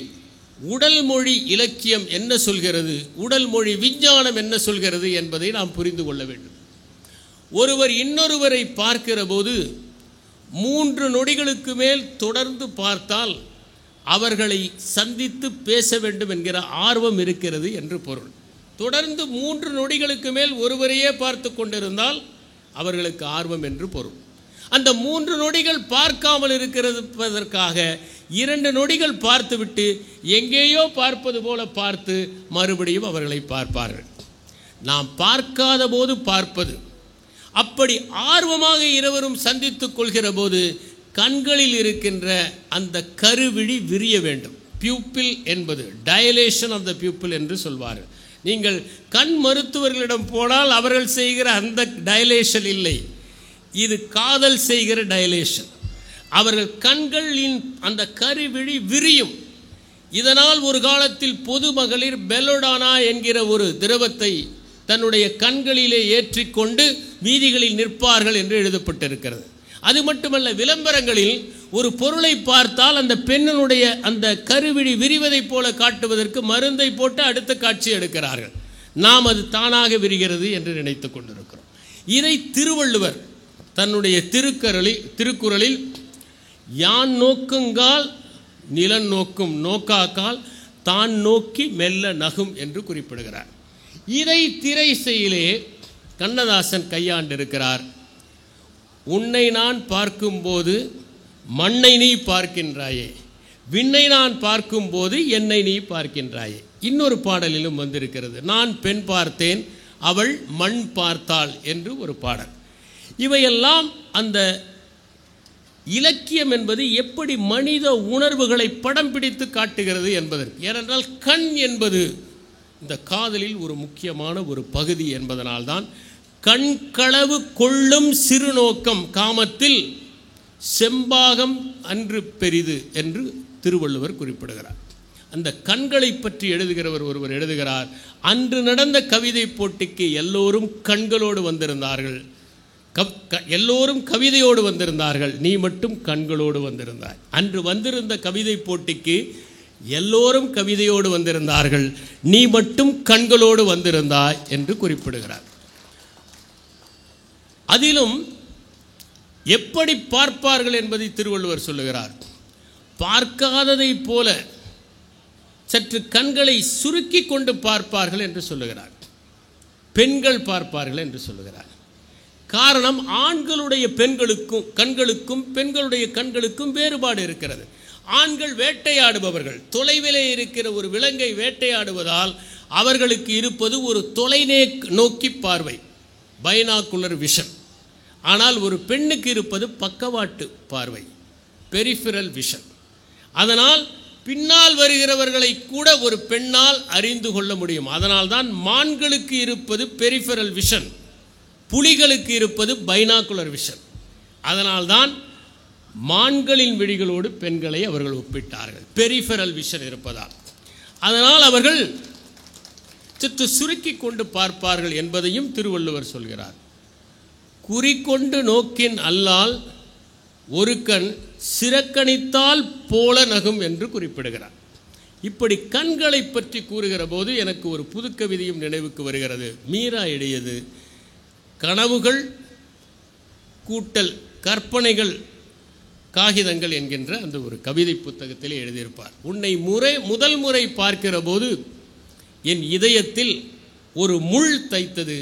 உடல் மொழி இலக்கியம் என்ன சொல்கிறது, உடல் மொழி விஞ்ஞானம் என்ன சொல்கிறது என்பதை நாம் புரிந்து கொள்ள வேண்டும். ஒருவர் இன்னொருவரை பார்க்கிற போது 3 நொடிகளுக்கு மேல் தொடர்ந்து பார்த்தால் அவர்களை சந்தித்து பேச வேண்டும் என்கிற ஆர்வம் இருக்கிறது என்று பொருள். தொடர்ந்து 3 நொடிகளுக்கு மேல் ஒருவரையே பார்த்து கொண்டிருந்தால் அவர்களுக்கு ஆர்வம் என்று பொருள். அந்த 3 நொடிகள் பார்க்காமல் இருக்கிறதற்காக 2 நொடிகள் பார்த்துவிட்டு எங்கேயோ பார்ப்பது போல பார்த்து மறுபடியும் அவர்களை பார்ப்பார்கள். நாம் பார்க்காத போது பார்ப்பது, அப்படி ஆர்வமாக இருவரும் சந்தித்துக் கொள்கிற போது கண்களில் இருக்கின்ற அந்த கருவிழி விரிய வேண்டும். பியூப்பிள் என்பது டைலேஷன் ஆஃப் த பியூப்பிள் என்று சொல்வார்கள். நீங்கள் கண் மருத்துவர்களிடம் போனால் அவர்கள் செய்கிற அந்த டைலேஷன் இல்லை, இது காதல் செய்கிற டைலேஷன். அவர்கள் கண்களின் அந்த கருவிழி விரியும். இதனால் ஒரு காலத்தில் பொதுமகளிர் பெலோடானா என்கிற ஒரு திரவத்தை தன்னுடைய கண்களிலே ஏற்றிக்கொண்டு வீதிகளில் நிற்பார்கள் என்று எழுதப்பட்டிருக்கிறது. அது மட்டுமல்ல, விளம்பரங்களில் ஒரு பொருளை பார்த்தால் அந்த பெண்ணினுடைய அந்த கருவிழி விரிவதைப் போல காட்டுவதற்கு மருந்தை போட்டு அடுத்த காட்சி எடுக்கிறார்கள். நாம் அது தானாக விரிகிறது என்று நினைத்து கொண்டிருக்கிறோம். இதை திருவள்ளுவர் தன்னுடைய திருக்குறளில் யான் நோக்குங்கால் நிலன் நோக்கும் நோக்காக்கால் தான் நோக்கி மெல்ல நகும் என்று குறிப்பிடுகிறார். இதை திரைசையிலே கண்ணதாசன் கையாண்டிருக்கிறார். உன்னை நான் பார்க்கும்போது மண்ணை நீ பார்க்கின்றாயே, விண்ணை நான் பார்க்கும்போது என்னை நீ பார்க்கின்றாயே. இன்னொரு பாடலிலும் வந்திருக்கிறது, நான் பெண் பார்த்தேன் அவள் மண் பார்த்தாள் என்று ஒரு பாடல். இவையெல்லாம் அந்த இலக்கியம் என்பது எப்படி மனித உணர்வுகளை படம் பிடித்து காட்டுகிறது என்பதற்கு. ஏனென்றால் கண் என்பது இந்த காதலில் ஒரு முக்கியமான ஒரு பகுதி என்பதனால்தான் கண்களவு கொள்ளும் சிறுநோக்கம் காமத்தில் செம்பாகம் அன்று பெரிது என்று திருவள்ளுவர் குறிப்பிடுகிறார். அந்த கண்களை பற்றி எழுதுகிறவர் ஒருவர் எழுதுகிறார், அன்று நடந்த கவிதை போட்டிக்கு எல்லோரும் கண்களோடு வந்திருந்தார்கள், எல்லோரும் கவிதையோடு வந்திருந்தார்கள், நீ மட்டும் கண்களோடு வந்திருந்தாய். அன்று வந்திருந்த கவிதை போட்டிக்கு எல்லோரும் கவிதையோடு வந்திருந்தார்கள், நீ மட்டும் கண்களோடு வந்திருந்தாய் என்று குறிப்பிடுகிறார். அதிலும் எப்படி பார்ப்பார்கள் என்பதை திருவள்ளுவர் சொல்லுகிறார். பார்க்காததை போல சற்று கண்களை சுருக்கி கொண்டு பார்ப்பார்கள் என்று சொல்லுகிறார். பெண்கள் பார்ப்பார்கள் என்று சொல்லுகிறார். காரணம், ஆண்களுடைய கண்களுக்கும் பெண்களுடைய கண்களுக்கும் வேறுபாடு இருக்கிறது. ஆண்கள் வேட்டையாடுபவர்கள், தொலைவிலே இருக்கிற ஒரு விலங்கை வேட்டையாடுவதால் அவர்களுக்கு இருப்பது ஒரு தொலைநோக்கி பார்வை, பைனாகுலர் விஷன். ஆனால் ஒரு பெண்ணுக்கு இருப்பது பக்கவாட்டு பார்வை, பெரிஃபரல் விஷன். அதனால் பின்னால் வருகிறவர்களை கூட ஒரு பெண்ணால் அறிந்து கொள்ள முடியும். அதனால்தான் மான்களுக்கு இருப்பது பெரிஃபரல் விஷன், புலிகளுக்கு இருப்பது பைனாகுலர் விஷன். அதனால்தான் மான்களின் விழிகளோடு பெண்களை அவர்கள் ஒப்பிட்டார்கள், பெரிஃபரல் விஷன் இருப்பதால். அதனால் அவர்கள் சற்று சுருக்கி கொண்டு பார்ப்பார்கள் என்பதையும் திருவள்ளுவர் சொல்கிறார். குறிக்கொண்டு நோக்கின் அல்லால் ஒரு கண் சிறக்கணித்தால் போல நகும் என்று குறிப்பிடுகிறார். இப்படி கண்களை பற்றி கூறுகிற போது எனக்கு ஒரு புது கவிதையும் நினைவுக்கு வருகிறது. மீரா எழுதியது, கனவுகள் கூட்டல் கற்பனைகள் காகிதங்கள் என்கின்ற அந்த ஒரு கவிதை புத்தகத்தில் எழுதியிருப்பார். உன்னை முதல் முறை பார்க்கிற போது என் இதயத்தில் ஒரு முள் தைத்தது,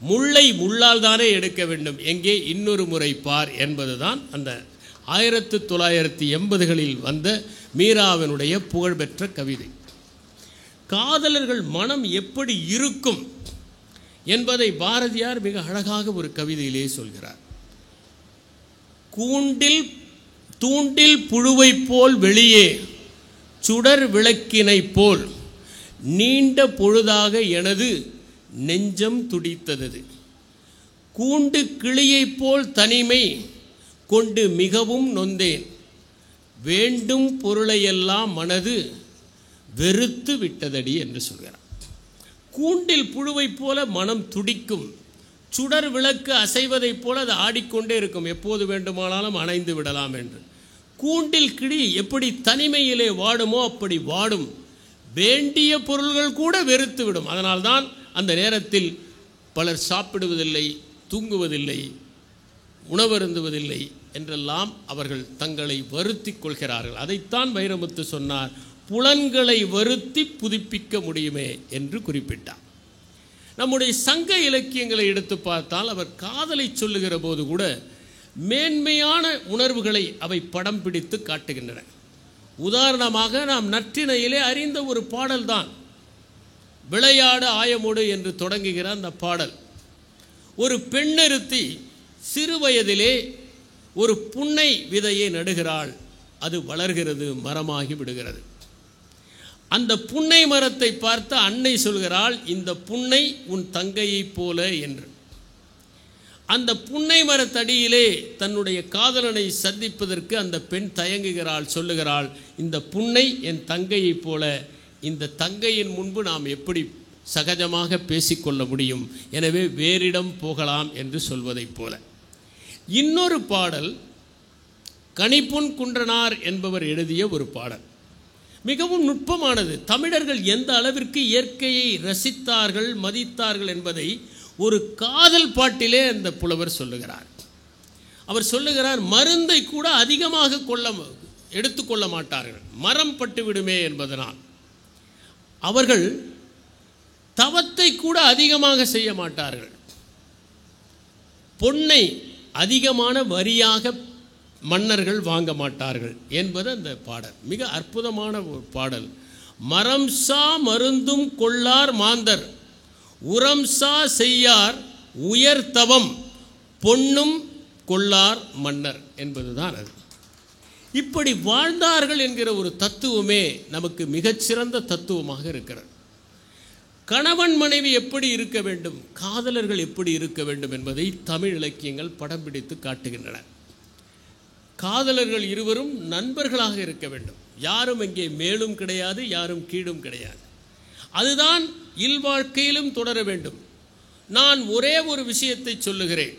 முள்ளை முள்ளால் தானே எடுக்க வேண்டும், எங்கே இன்னொரு முறை பார் என்பதுதான் அந்த 1980களில் வந்த மீராவினுடைய புகழ்பெற்ற கவிதை. காதலர்கள் மனம் எப்படி இருக்கும் என்பதை பாரதியார் மிக அழகாக ஒரு கவிதையிலே சொல்கிறார். தூண்டில் புழுவை போல் வெளியே சுடர் விளக்கினை போல் நீண்ட பொழுதாக எனது நெஞ்சம் துடித்தது, கூண்டு கிளியைப் போல் தனிமை கொண்டு மிகவும் நொந்தேன், வேண்டும் பொருளையெல்லாம் மனது வெறுத்து விட்டதடி என்று சொல்கிறார். கூண்டில் புழுவைப் போல மனம் துடிக்கும், சுடர் விளக்கு அசைவதைப் போல அது ஆடிக்கொண்டே இருக்கும், எப்போது வேண்டுமானாலும் அணைந்து விடலாம் என்று. கூண்டில் கிளி எப்படி தனிமையிலே வாடுமோ அப்படி வாடும், வேண்டிய பொருள்கள் கூட வெறுத்து விடும். அதனால்தான் அந்த நேரத்தில் பலர் சாப்பிடுவதில்லை, தூங்குவதில்லை, உணவருந்துவதில்லை என்றெல்லாம் அவர்கள் தங்களை வருத்தி கொள்கிறார்கள். அதைத்தான் வைரமுத்து சொன்னார், புலன்களை வருத்தி புதுப்பிக்க முடியுமே என்று குறிப்பிட்டார். நம்முடைய சங்க இலக்கியங்களை எடுத்து பார்த்தால் அவர் காதலை சொல்லுகிற போது கூட மேன்மையான உணர்வுகளை அவை படம் பிடித்து காட்டுகின்றன. உதாரணமாக நாம் நற்றிணையிலே அறிந்த ஒரு பாடல்தான் விளையாடு ஆயமோடு என்று தொடங்குகிற அந்த பாடல். ஒரு பெண்ணொருத்தி சிறு வயதிலே ஒரு புன்னை விதையை நடுகிறாள், அது வளர்கிறது, மரமாகி விடுகிறது. அந்த புன்னை மரத்தை பார்த்து அன்னை சொல்கிறாள், இந்த புன்னை உன் தங்கையைப் போல என்று. அந்த புன்னை மரத்தடியிலே தன்னுடைய காதலனை சந்திப்பதற்கு அந்த பெண் தயங்குகிறாள், சொல்லுகிறாள், இந்த புன்னை என் தங்கையைப் போல, இந்த தங்கையின் முன்பு நாம் எப்படி சகஜமாக பேசிக்கொள்ள முடியும், எனவே வேறிடம் போகலாம் என்று சொல்வதைப் போல. இன்னொரு பாடல் கணிப்புன் குன்றனார் என்பவர் எழுதிய ஒரு பாடல், மிகவும் நுட்பமானது. தமிழர்கள் எந்த அளவிற்கு இயற்கையை ரசித்தார்கள், மதித்தார்கள் என்பதை ஒரு காதல் பாட்டிலே அந்த புலவர் சொல்லுகிறார். அவர் சொல்லுகிறார், மருந்தை கூட அதிகமாக எடுத்துக்கொள்ள மாட்டார்கள், மரம் பட்டுவிடுமே என்பதனால். அவர்கள் தவத்தை கூட அதிகமாக செய்ய மாட்டார்கள், பொன்னை அதிகமான வரியாக மன்னர்கள் வாங்க மாட்டார்கள் என்பது அந்த பாடல். மிக அற்புதமான ஒரு பாடல். மரம் சா மருந்தும் கொள்ளார் மாந்தர், உரம் சா செய்யார் உயர் தவம், பொன்னும் கொள்ளார் மன்னர் என்பதுதான் அது. இப்படி வாழ்ந்தார்கள் என்கிற ஒரு தத்துவமே நமக்கு மிகச்சிறந்த தத்துவமாக இருக்கிறது. கணவன் மனைவி எப்படி இருக்க வேண்டும், காதலர்கள் எப்படி இருக்க வேண்டும் என்பதை தமிழ் இலக்கியங்கள் படம் பிடித்து காட்டுகின்றன. காதலர்கள் இருவரும் நண்பர்களாக இருக்க வேண்டும். யாரும் இங்கே மேலும் கிடையாது, யாரும் கீழும் கிடையாது. அதுதான் இல்வாழ்க்கையிலும் தொடர வேண்டும். நான் ஒரே ஒரு விஷயத்தை சொல்லுகிறேன்.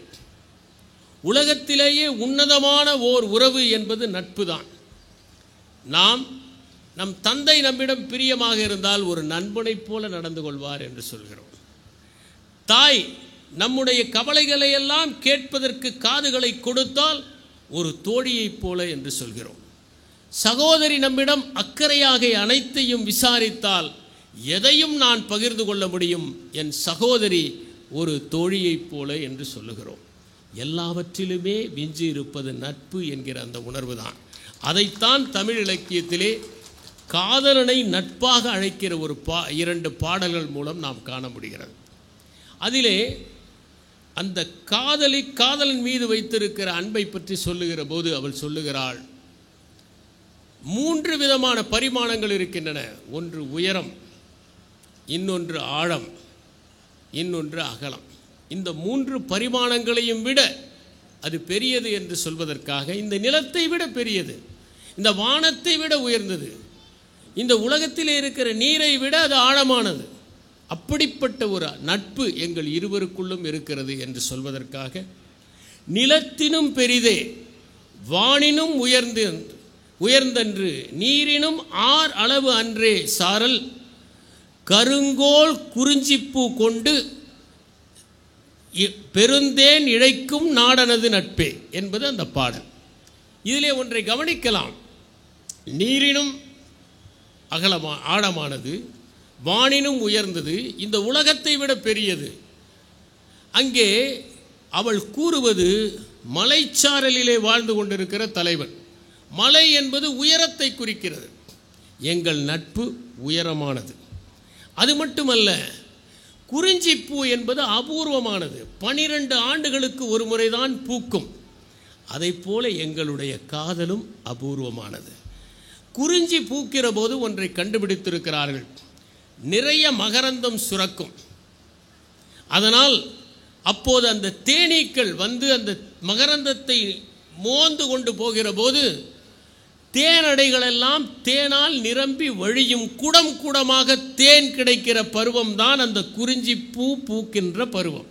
உலகத்திலேயே உன்னதமான ஓர் உறவு என்பது நட்பு தான். நம் தந்தை நம்மிடம் பிரியமாக இருந்தால் ஒரு நண்பனைப் போல நடந்து கொள்வார் என்று சொல்கிறோம். தாய் நம்முடைய கவலைகளை எல்லாம் கேட்பதற்கு காதுகளை கொடுத்தால் ஒரு தோழியைப் போல என்று சொல்கிறோம். சகோதரி நம்மிடம் அக்கறையாக அனைத்தையும் விசாரித்தால் எதையும் நான் பகிர்ந்து கொள்ள முடியும், என் சகோதரி ஒரு தோழியைப் போல என்று சொல்லுகிறோம். எல்லாவற்றிலுமே விஞ்சி இருப்பது நட்பு என்கிற அந்த உணர்வு தான். அதைத்தான் தமிழ் இலக்கியத்திலே காதலனை நட்பாக அழைக்கிற ஒரு 2 பாடல்கள் மூலம் நாம் காண முடிகிறது. அதிலே அந்த காதலன் மீது வைத்திருக்கிற அன்பை பற்றி சொல்லுகிற போது அவள் சொல்லுகிறாள், 3 விதமான பரிமாணங்கள் இருக்கின்றன. ஒன்று உயரம், இன்னொன்று ஆழம், இன்னொன்று அகலம். இந்த 3 பரிமாணங்களையும் விட அது பெரியது என்று சொல்வதற்காக இந்த நிலத்தை விட பெரியது, இந்த வானத்தை விட உயர்ந்தது, இந்த உலகத்திலே இருக்கிற நீரை விட அது ஆழமானது. அப்படிப்பட்ட ஒரு நட்பு எங்கள் இருவருக்குள்ளும் இருக்கிறது என்று சொல்வதற்காக நிலத்தினும் பெரிதே, வானினும் உயர்ந்தன்று, நீரினும் ஆர் அளவு அன்றே சாரல், கருங்கோல் குறிஞ்சிப்பூ கொண்டு பெருந்தேன் இழைக்கும் நாடனது நட்பே என்பது அந்த பாடல். இதிலே ஒன்றை கவனிக்கலாம். நீரினும் ஆழமானது, வானினும் உயர்ந்தது, இந்த உலகத்தை விட பெரியது. அங்கே அவள் கூறுவது மலைச்சாரலிலே வாழ்ந்து கொண்டிருக்கிற தலைவன். மலை என்பது உயரத்தை குறிக்கிறது. எங்கள் நட்பு உயரமானது. அது மட்டுமல்ல, குறிஞ்சிப்பூ என்பது அபூர்வமானது. 12 ஆண்டுகளுக்கு ஒரு முறைதான் பூக்கும். அதைப்போல எங்களுடைய காதலும் அபூர்வமானது. குறிஞ்சி பூக்கிற போது ஒன்றை கண்டுபிடித்திருக்கிறார்கள், நிறைய மகரந்தம் சுரக்கும். அதனால் அப்போது அந்த தேனீக்கள் வந்து அந்த மகரந்தத்தை மோந்து கொண்டு போகிற போது தேனடைகளெல்லாம் தேனால் நிரம்பி வழியும். குடம் குடமாக தேன் கிடைக்கிற பருவம் தான் அந்த குறிஞ்சி பூ பூக்கின்ற பருவம்.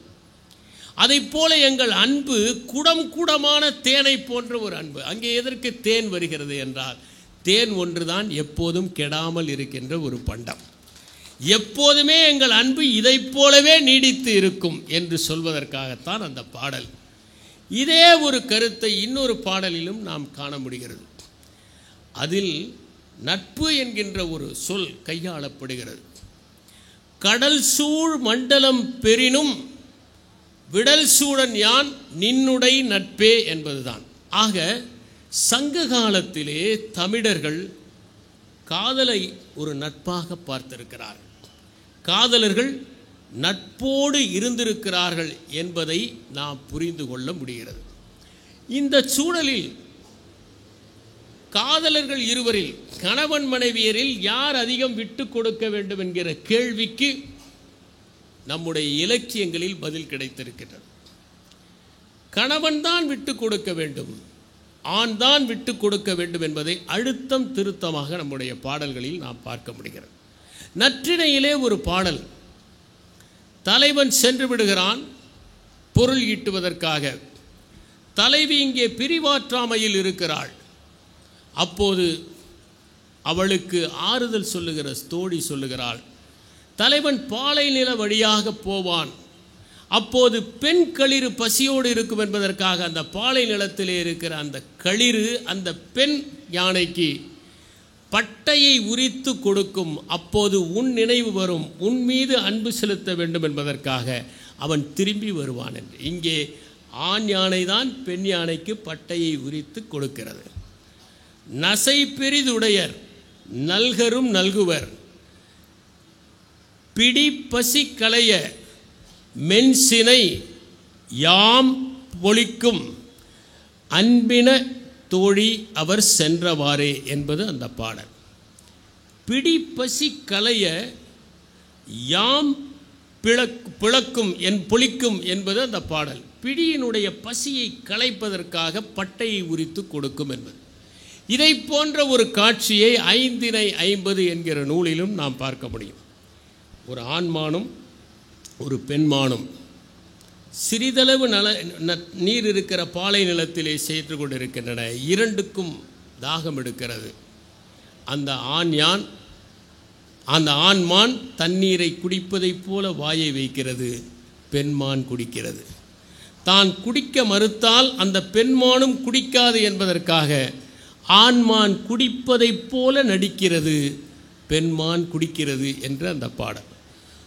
அதைப்போல எங்கள் அன்பு குடம் குடமான தேனை போன்ற ஒரு அன்பு. அங்கே எதற்கு தேன் வருகிறது என்றால், தேன் ஒன்றுதான் எப்போதும் கெடாமல் இருக்கின்ற ஒரு பண்டம். எப்போதுமே எங்கள் அன்பு இதை போலவே நீடித்து இருக்கும் என்று சொல்வதற்காகத்தான் அந்த பாடல். இதே ஒரு கருத்தை இன்னொரு பாடலிலும் நாம் காண முடிகிறது. அதில் நட்பு என்கின்ற ஒரு சொல் கையாளப்படுகிறது. கடல் சூழ் மண்டலம் பெரினும் விடல் சூழன் யான் நின்னுடை நட்பே என்பதுதான். ஆக சங்க காலத்திலே தமிழர்கள் காதலை ஒரு நட்பாக பார்த்திருக்கிறார்கள். காதலர்கள் நட்போடு இருந்திருக்கிறார்கள் என்பதை நாம் புரிந்து கொள்ள முடிகிறது. இந்த சூழலில் காதலர்கள் இருவரில், கணவன் மனைவியரில் யார் அதிகம் விட்டு கொடுக்க வேண்டும் என்கிற கேள்விக்கு நம்முடைய இலக்கியங்களில் பதில் கிடைத்திருக்கிறது. கணவன் தான் விட்டு கொடுக்க வேண்டும், ஆண் தான் விட்டு கொடுக்க வேண்டும் என்பதை அழுத்தம் திருத்தமாக நம்முடைய பாடல்களில் நாம் பார்க்க முடிகிறது. நற்றிணையிலே ஒரு பாடல், தலைவன் சென்று விடுகிறான் பொருள் ஈட்டுவதற்காக, தலைவி இங்கே பிரிவாற்றாமையில் இருக்கிறாள். அப்போது அவளுக்கு ஆறுதல் சொல்லுகிற தோழி சொல்லுகிறாள், தலைவன் பாலை நில வழியாக போவான், அப்போது பெண் களிறு பசியோடு இருக்கும் என்பதற்காக அந்த பாலை நிலத்திலே இருக்கிற அந்த களிறு அந்த பெண் யானைக்கு பட்டையை உரித்து கொடுக்கும். அப்போது உன் நினைவு வரும், உன் மீது அன்பு செலுத்த வேண்டும் என்பதற்காக அவன் திரும்பி வருவான் என்று. இங்கே ஆண் யானை தான் பெண் யானைக்கு பட்டையை உரித்து கொடுக்கிறது. நசை பெரிதுடையர் நல்கரும் நல்குவர், பிடி பசி களைய மென்சினை யாம் பொழிக்கும் அன்பின தோழி அவர் சென்றவாறே என்பது அந்த பாடல். பிடி பசி களைய யாம் பிளக்கும் பொழிக்கும் என்பது அந்த பாடல். பிடியினுடைய பசியை களைப்பதற்காக பட்டையை உரித்து கொடுக்கும் என்பது. இதை போன்ற ஒரு காட்சியை 5×50 என்கிற நூலிலும் நாம் பார்க்க முடியும். ஒரு ஆண்மானும் ஒரு பெண்மானும் சிறிதளவு நீர் இருக்கிற பாலை நிலத்திலே செய்து கொண்டிருக்கின்றன. இரண்டுக்கும் தாகம் எடுக்கிறது. அந்த ஆண்மான் தண்ணீரை குடிப்பதைப் போல வாயை வைக்கிறது, பெண்மான் குடிக்கிறது. தான் குடிக்க மறுத்தால் அந்த பெண்மானும் குடிக்காது என்பதற்காக ஆண்மான் குடிப்பதைப் போல நடிக்கிறது, பெண்மான் குடிக்கிறது என்று அந்த பாடல்.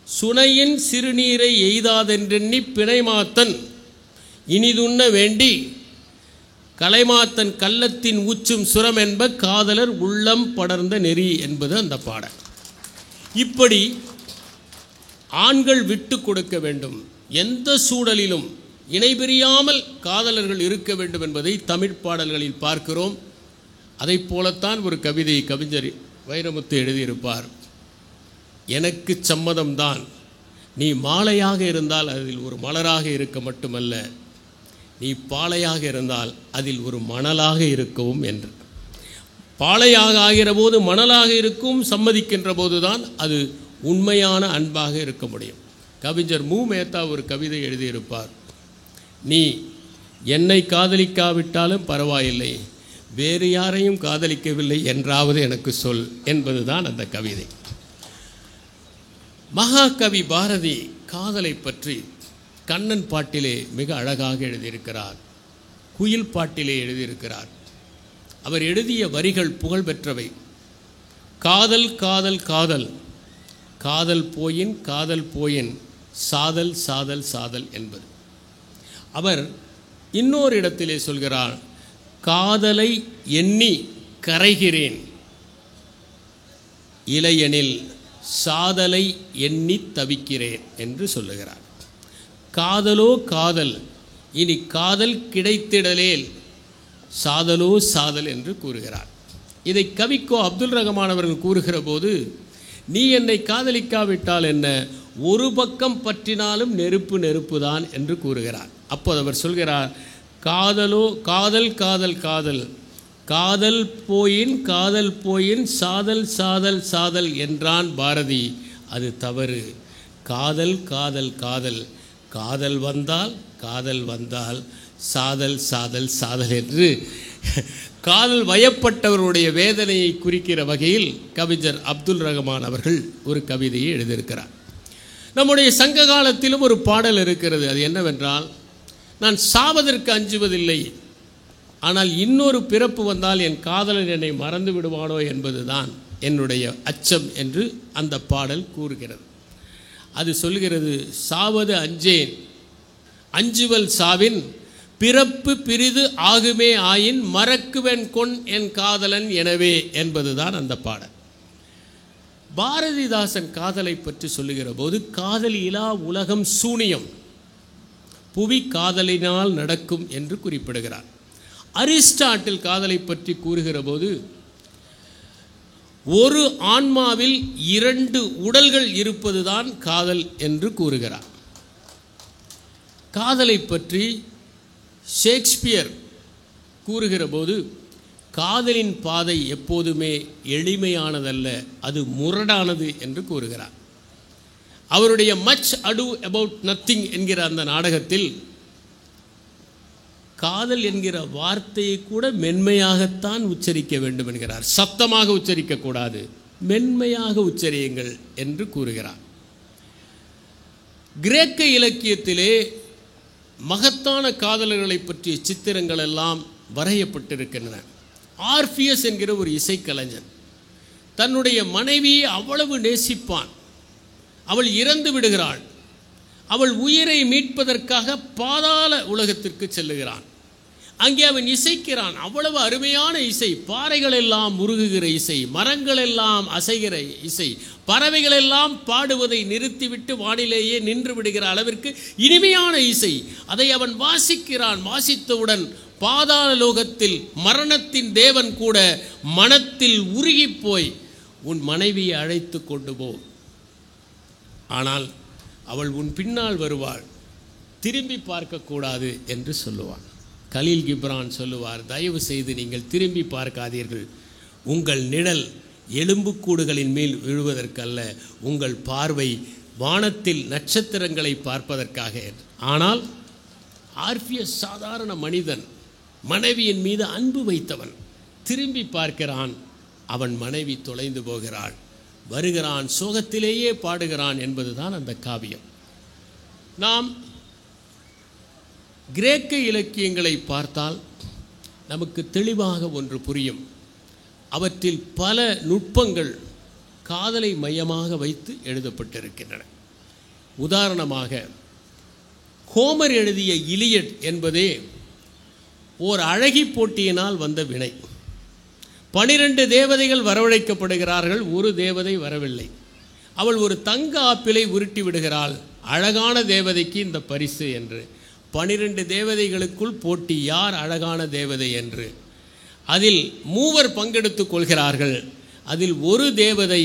சுனையின் சிறுநீரை எய்தாதென்றெண்ணி பிணைமாத்தன் இனிதுண்ண வேண்டி கலைமாத்தன் கள்ளத்தின் ஊச்சும் சுரம் என்ப காதலர் உள்ளம் படர்ந்த நெறி என்பது அந்த பாடல். இப்படி ஆண்கள் விட்டு கொடுக்க வேண்டும், எந்த சூழலிலும் இணைபிரியாமல் காதலர்கள் இருக்க வேண்டும் என்பதை தமிழ் பாடல்களில் பார்க்கிறோம். அதை போலத்தான் ஒரு கவிதை கவிஞர் வைரமுத்து எழுதியிருப்பார். எனக்கு சம்மதம்தான், நீ மாலையாக இருந்தால் அதில் ஒரு மலராக இருக்க மட்டுமல்ல, நீ பாலையாக இருந்தால் அதில் ஒரு மணலாக இருக்கவும் என்று. பாலையாக ஆகிற போது மணலாக இருக்கும் சம்மதிக்கின்ற போதுதான் அது உண்மையான அன்பாக இருக்க முடியும். கவிஞர் மு. மேத்தா ஒரு கவிதை எழுதியிருப்பார். நீ என்னை காதலிக்காவிட்டாலும் பரவாயில்லை, வேறு யாரையும் காதலிக்கவில்லை என்றாவது எனக்கு சொல் என்பதுதான் அந்த கவிதை. மகாகவி பாரதி காதலை பற்றி கண்ணன் பாட்டிலே மிக அழகாக எழுதியிருக்கிறார், குயில் பாட்டிலே எழுதியிருக்கிறார். அவர் எழுதிய வரிகள் புகழ்பெற்றவை. காதல் காதல் காதல் காதல் போயின் காதல் போயின் சாதல் சாதல் சாதல் என்பது. அவர் இன்னொரு இடத்திலே சொல்கிறார், காதலை எண்ணி கரைகிறேன் இளையனில் சாதலை எண்ணி தவிக்கிறேன் என்று சொல்லுகிறார். காதலோ காதல், இனி காதல் கிடைத்திடலேல் சாதலோ சாதல் என்று கூறுகிறார். இதை கவிக்கோ அப்துல் ரஹ்மான் அவர்கள் கூறுகிற போது, நீ என்னை காதலிக்காவிட்டால் என்ன, ஒரு பக்கம் பற்றினாலும் நெருப்பு நெருப்பு தான் என்று கூறுகிறார். அப்போது அவர் சொல்கிறார், காதலோ காதல் காதல் காதல் காதல் போயின் சாதல் சாதல் சாதல் என்றான் பாரதி. அது தவறு. காதல் காதல் காதல் காதல் வந்தால் சாதல் சாதல் சாதல் என்று காதல் வயப்பட்டவருடைய வேதனையை குறிக்கிற வகையில் கவிஞர் அப்துல் ரஹ்மான் அவர்கள் ஒரு கவிதையை எழுதியிருக்கிறார். நம்முடைய சங்க காலத்திலும் ஒரு பாடல் இருக்கிறது. அது என்னவென்றால், நான் சாவதற்கு அஞ்சுவதில்லை, ஆனால் இன்னொரு பிறப்பு வந்தால் என் காதலன் என்னை மறந்து விடுவானோ என்பதுதான் என்னுடைய அச்சம் என்று அந்த பாடல் கூறுகிறது. அது சொல்கிறது, சாவது அஞ்சேன் அஞ்சுவல் சாவின் பிறப்பு பிரிது ஆகுமே ஆயின் மறக்குவன் கொன் என் காதலன் எனவே என்பதுதான் அந்த பாடல். பாரதிதாசன் காதலை பற்றி சொல்லுகிற போது, காதல் இலா உலகம் சூனியம், புவி காதலினால் நடக்கும் என்று குறிப்பிடுகிறார். அரிஸ்டாட்டில் காதலை பற்றி கூறுகிற போது, ஒரு ஆன்மாவில் 2 உடல்கள் இருப்பதுதான் காதல் என்று கூறுகிறார். காதலை பற்றி ஷேக்ஸ்பியர் கூறுகிற போது, காதலின் பாதை எப்போதுமே எளிமையானதல்ல, அது முரடானது என்று கூறுகிறார். அவருடைய மச் அடு அபவுட் நத்திங் என்கிற அந்த நாடகத்தில் காதல் என்கிற வார்த்தையை கூட மென்மையாகத்தான் உச்சரிக்க வேண்டும் என்கிறார். சத்தமாக உச்சரிக்கக்கூடாது, மென்மையாக உச்சரியுங்கள் என்று கூறுகிறார். கிரேக்க இலக்கியத்திலே மகத்தான காதலர்களை பற்றிய சித்திரங்கள் எல்லாம் வரையப்பட்டிருக்கின்றன. ஆர்பியஸ் என்கிற ஒரு இசைக்கலைஞன் தன்னுடைய மனைவியை அவ்வளவு நேசிப்பான். அவள் இறந்து விடுகிறாள். அவள் உயிரை மீட்பதற்காக பாதாள உலகத்திற்கு செல்லுகிறான். அங்கே அவன் இசைக்கிறான். அவ்வளவு அருமையான இசை, பாறைகள் எல்லாம் உருகுகிற இசை, மரங்கள் எல்லாம் அசைகிற இசை, பறவைகள் எல்லாம் பாடுவதை நிறுத்திவிட்டு வானிலேயே நின்று விடுகிற அளவிற்கு இனிமையான இசை. அதை அவன் வாசிக்கிறான். வாசித்தவுடன் பாதாள லோகத்தில் மரணத்தின் தேவன் கூட மனத்தில் உருகி போய், உன் மனைவியை அழைத்து கொண்டு போ, ஆனால் அவள் உன் பின்னால் வருவாள், திரும்பி பார்க்கக்கூடாது என்று சொல்லுவான். கலீல் கிப்ரான் சொல்லுவார், தயவு செய்து நீங்கள் திரும்பி பார்க்காதீர்கள், உங்கள் நிழல் எலும்புக்கூடுகளின் மேல் விழுவதற்கல்ல, உங்கள் பார்வை வானத்தில் நட்சத்திரங்களை பார்ப்பதற்காக. ஆனால் ஆர்பியஸ் சாதாரண மனிதன், மனைவியின் மீது அன்பு வைத்தவன், திரும்பி பார்க்கிறான், அவன் மனைவி தொலைந்து போகிறாள், வருகிறான், சோகத்திலேயே பாடுகிறான் என்பதுதான் அந்த காவியம். நாம் கிரேக்க இலக்கியங்களை பார்த்தால் நமக்கு தெளிவாக ஒன்று புரியும். அவற்றில் பல நுட்பங்கள் காதலை மையமாக வைத்து எழுதப்பட்டிருக்கின்றன. உதாரணமாக ஹோமர் எழுதிய இலியட் என்பதே ஓர் அழகி போட்டியினால் வந்த வினை. 12 தேவதைகள் வரவழைக்கப்படுகிறார்கள், ஒரு தேவதை வரவில்லை. அவள் ஒரு தங்க ஆப்பிளை உருட்டி விடுகிறாள், அழகான தேவதைக்கு இந்த பரிசு என்று. 12 தேவதைகளுக்குள் போட்டி, யார் அழகான தேவதை என்று. அதில் 3 பங்கெடுத்துக் கொள்கிறார்கள். அதில் ஒரு தேவதை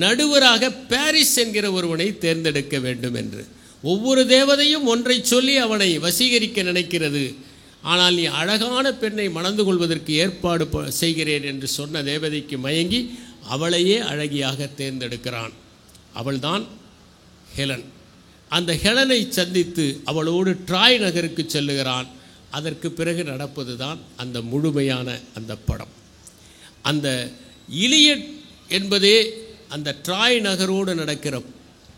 நடுவராக பாரிஸ் என்கிற ஒருவனை தேர்ந்தெடுக்க வேண்டும் என்று. ஒவ்வொரு தேவதையும் ஒன்றை சொல்லி அவனை வசீகரிக்க நினைக்கிறது. ஆனால் நீ அழகான பெண்ணை மணந்து கொள்வதற்கு ஏற்பாடு செய்கிறேன் என்று சொன்ன தேவதைக்கு மயங்கி அவளையே அழகியாக தேர்ந்தெடுக்கிறான். அவள்தான் ஹெலன். அந்த ஹெலனை சந்தித்து அவளோடு ட்ராய் நகருக்கு செல்லுகிறான். அதற்கு பிறகு நடப்பது தான் அந்த முழுமையான அந்த படம். அந்த இலியட் என்பதே அந்த ட்ராய் நகரோடு நடக்கிற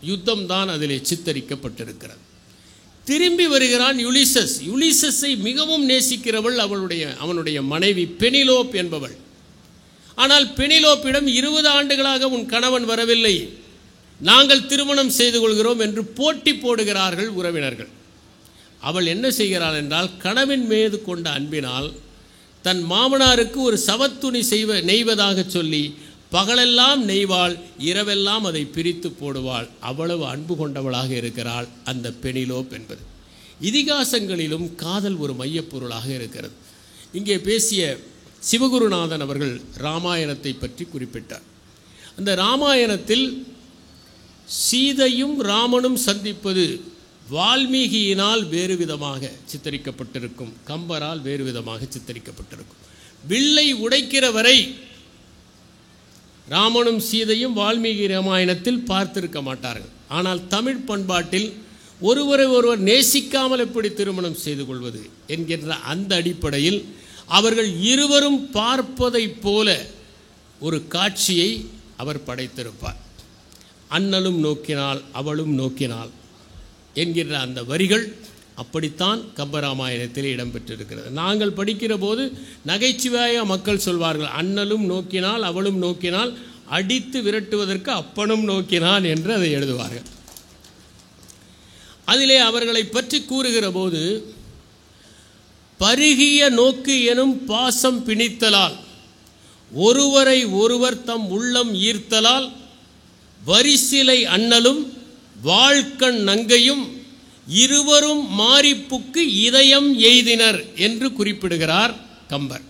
யுத்தம் தான் அதிலே சித்தரிக்கப்பட்டிருக்கிறது. திரும்பி வருகிறான் யுலிசஸ். யுலிசஸை மிகவும் நேசிக்கிறவள் அவனுடைய மனைவி பெனிலோப் என்பவள். ஆனால் பெனிலோப்பிடம் 20 ஆண்டுகளாக உன் கணவன் வரவில்லை, நாங்கள் திருமணம் செய்து கொள்கிறோம் என்று போட்டி போடுகிறார்கள் உறவினர்கள். அவள் என்ன செய்கிறாள் என்றால், கணவன் மீது கொண்ட அன்பினால் தன் மாமனாருக்கு ஒரு சவத்துணி நெய்வதாக சொல்லி பகலெல்லாம் நெய்வாள், இரவெல்லாம் அதை பிரித்து போடுவாள். அவ்வளவு அன்பு கொண்டவளாக இருக்கிறாள் அந்த பெனிலோப் என்பது. இதிகாசங்களிலும் காதல் ஒரு மையப்பொருளாக இருக்கிறது. இங்கே பேசிய சிவகுருநாதன் அவர்கள் ராமாயணத்தை பற்றி குறிப்பிட்டார். அந்த ராமாயணத்தில் சீதையும் ராமனும் சந்திப்பது வால்மீகியினால் வேறு விதமாக சித்தரிக்கப்பட்டிருக்கும், கம்பரால் வேறு விதமாக சித்தரிக்கப்பட்டிருக்கும். வில்லை உடைக்கிற வரை ராமனும் சீதையும் வால்மீகி ராமாயணத்தில் பார்த்திருக்க மாட்டார்கள். ஆனால் தமிழ் பண்பாட்டில் ஒருவரை ஒருவர் நேசிக்காமல் எப்படி திருமணம் செய்து கொள்வது என்கின்ற அந்த அடிப்படையில் அவர்கள் இருவரும் பார்ப்பதைப் போல ஒரு காட்சியை அவர் படைத்திருப்பார். அண்ணலும் நோக்கினாள் அவளும் நோக்கினாள் என்கின்ற அந்த வரிகள் அப்படித்தான் கம்பராமாயணத்தில் இடம்பெற்றிருக்கிறது. நாங்கள் படிக்கிற போது நகைச்சுவையாக மக்கள் சொல்வார்கள், அண்ணலும் நோக்கினால் அவளும் நோக்கினால், அடித்து விரட்டுவதற்கு அப்பனும் நோக்கினான் என்று அதை எழுதுவார்கள். அதிலே அவர்களை பற்றி கூறுகிற போது, பருகிய நோக்கு எனும் பாசம் பிணித்தலால், ஒருவரை ஒருவர் தம் உள்ளம் ஈர்த்தலால், வரிசிலை அண்ணலும் வாழ்க்கண் நங்கையும் இருவரும் மாரிப்புக்கு இதயம் எய்தினர் என்று குறிப்பிடுகிறார் கம்பர்.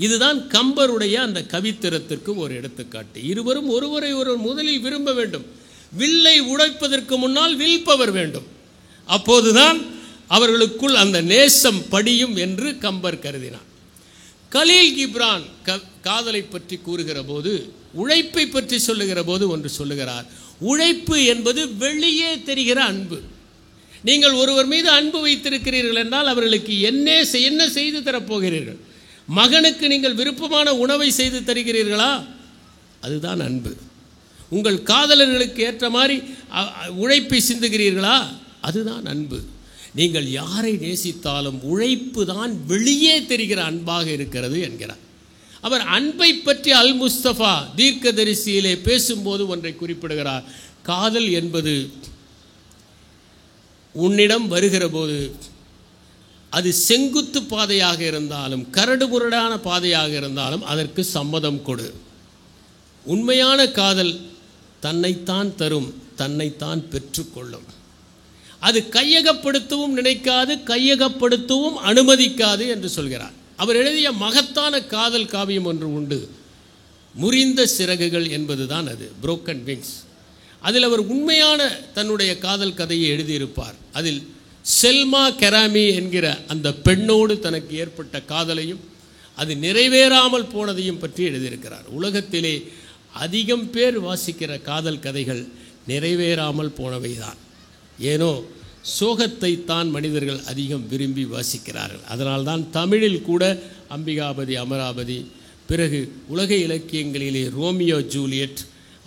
இதுதான் கம்பருடைய அந்த கவித்திரத்திற்கு ஒரு எடுத்துக்காட்டு. இருவரும் ஒருவரை ஒருவர் முதலில் விரும்ப வேண்டும். வில்லை உடைப்பதற்கு முன்னால் வில்பவர் வேண்டும். அப்போதுதான் அவர்களுக்குள் அந்த நேசம் படியும் என்று கம்பர் கருதினார். கலீல் கிப்ரான் காதலை பற்றி கூறுகிற போது, உழைப்பை பற்றி சொல்லுகிற போது ஒன்று சொல்லுகிறார். உழைப்பு என்பது வெளியே தெரிகிற அன்பு. நீங்கள் ஒருவர் மீது அன்பு வைத்திருக்கிறீர்கள் என்றால் அவர்களுக்கு என்ன செய்து தரப்போகிறீர்கள்? மகனுக்கு நீங்கள் விருப்பமான உணவை செய்து தருகிறீர்களா? அதுதான் அன்பு. உங்கள் காதலர்களுக்கு ஏற்ற மாதிரி உழைப்பை சிந்துகிறீர்களா? அதுதான் அன்பு. நீங்கள் யாரை நேசித்தாலும் உழைப்பு தான் வெளியே தெரிகிற அன்பாக இருக்கிறது என்கிறார் அவர். அன்பை பற்றி அல் முஸ்தபா தீர்க்கதரிசியிலே பேசும்போது ஒன்றை குறிப்பிடுகிறார். காதல் என்பது உன்னிடம் வருகிற போது அது செங்குத்து பாதையாக இருந்தாலும் கரடுமுரடான பாதையாக இருந்தாலும் அதற்கு சம்மதம் கொடு. உண்மையான காதல் தன்னைத்தான் தரும், தன்னைத்தான் பெற்றுக்கொள்ளும். அது கையகப்படுத்தவும் நினைக்காது, கையகப்படுத்தவும் அனுமதிக்காது என்று சொல்கிறார். அவர் எழுதிய மகத்தான காதல் காவியம் ஒன்று உண்டு, முறிந்த சிறகுகள் என்பதுதான் அது, புரோக்கன் விங்ஸ். அதில் அவர் உண்மையான தன்னுடைய காதல் கதையை எழுதியிருப்பார். அதில் செல்மா கெராமி என்கிற அந்த பெண்ணோடு தனக்கு ஏற்பட்ட காதலையும் அது நிறைவேறாமல் போனதையும் பற்றி எழுதியிருக்கிறார். உலகத்திலே அதிகம் பேர் வாசிக்கிற காதல் கதைகள் நிறைவேறாமல் போனவை தான். ஏனோ சோகத்தை தான் மனிதர்கள் அதிகம் விரும்பி வாசிக்கிறார்கள். அதனால்தான் தமிழில் கூட அம்பிகாபதி, அமராவதி, பிறகு உலக இலக்கியங்களிலே ரோமியோ ஜூலியட்,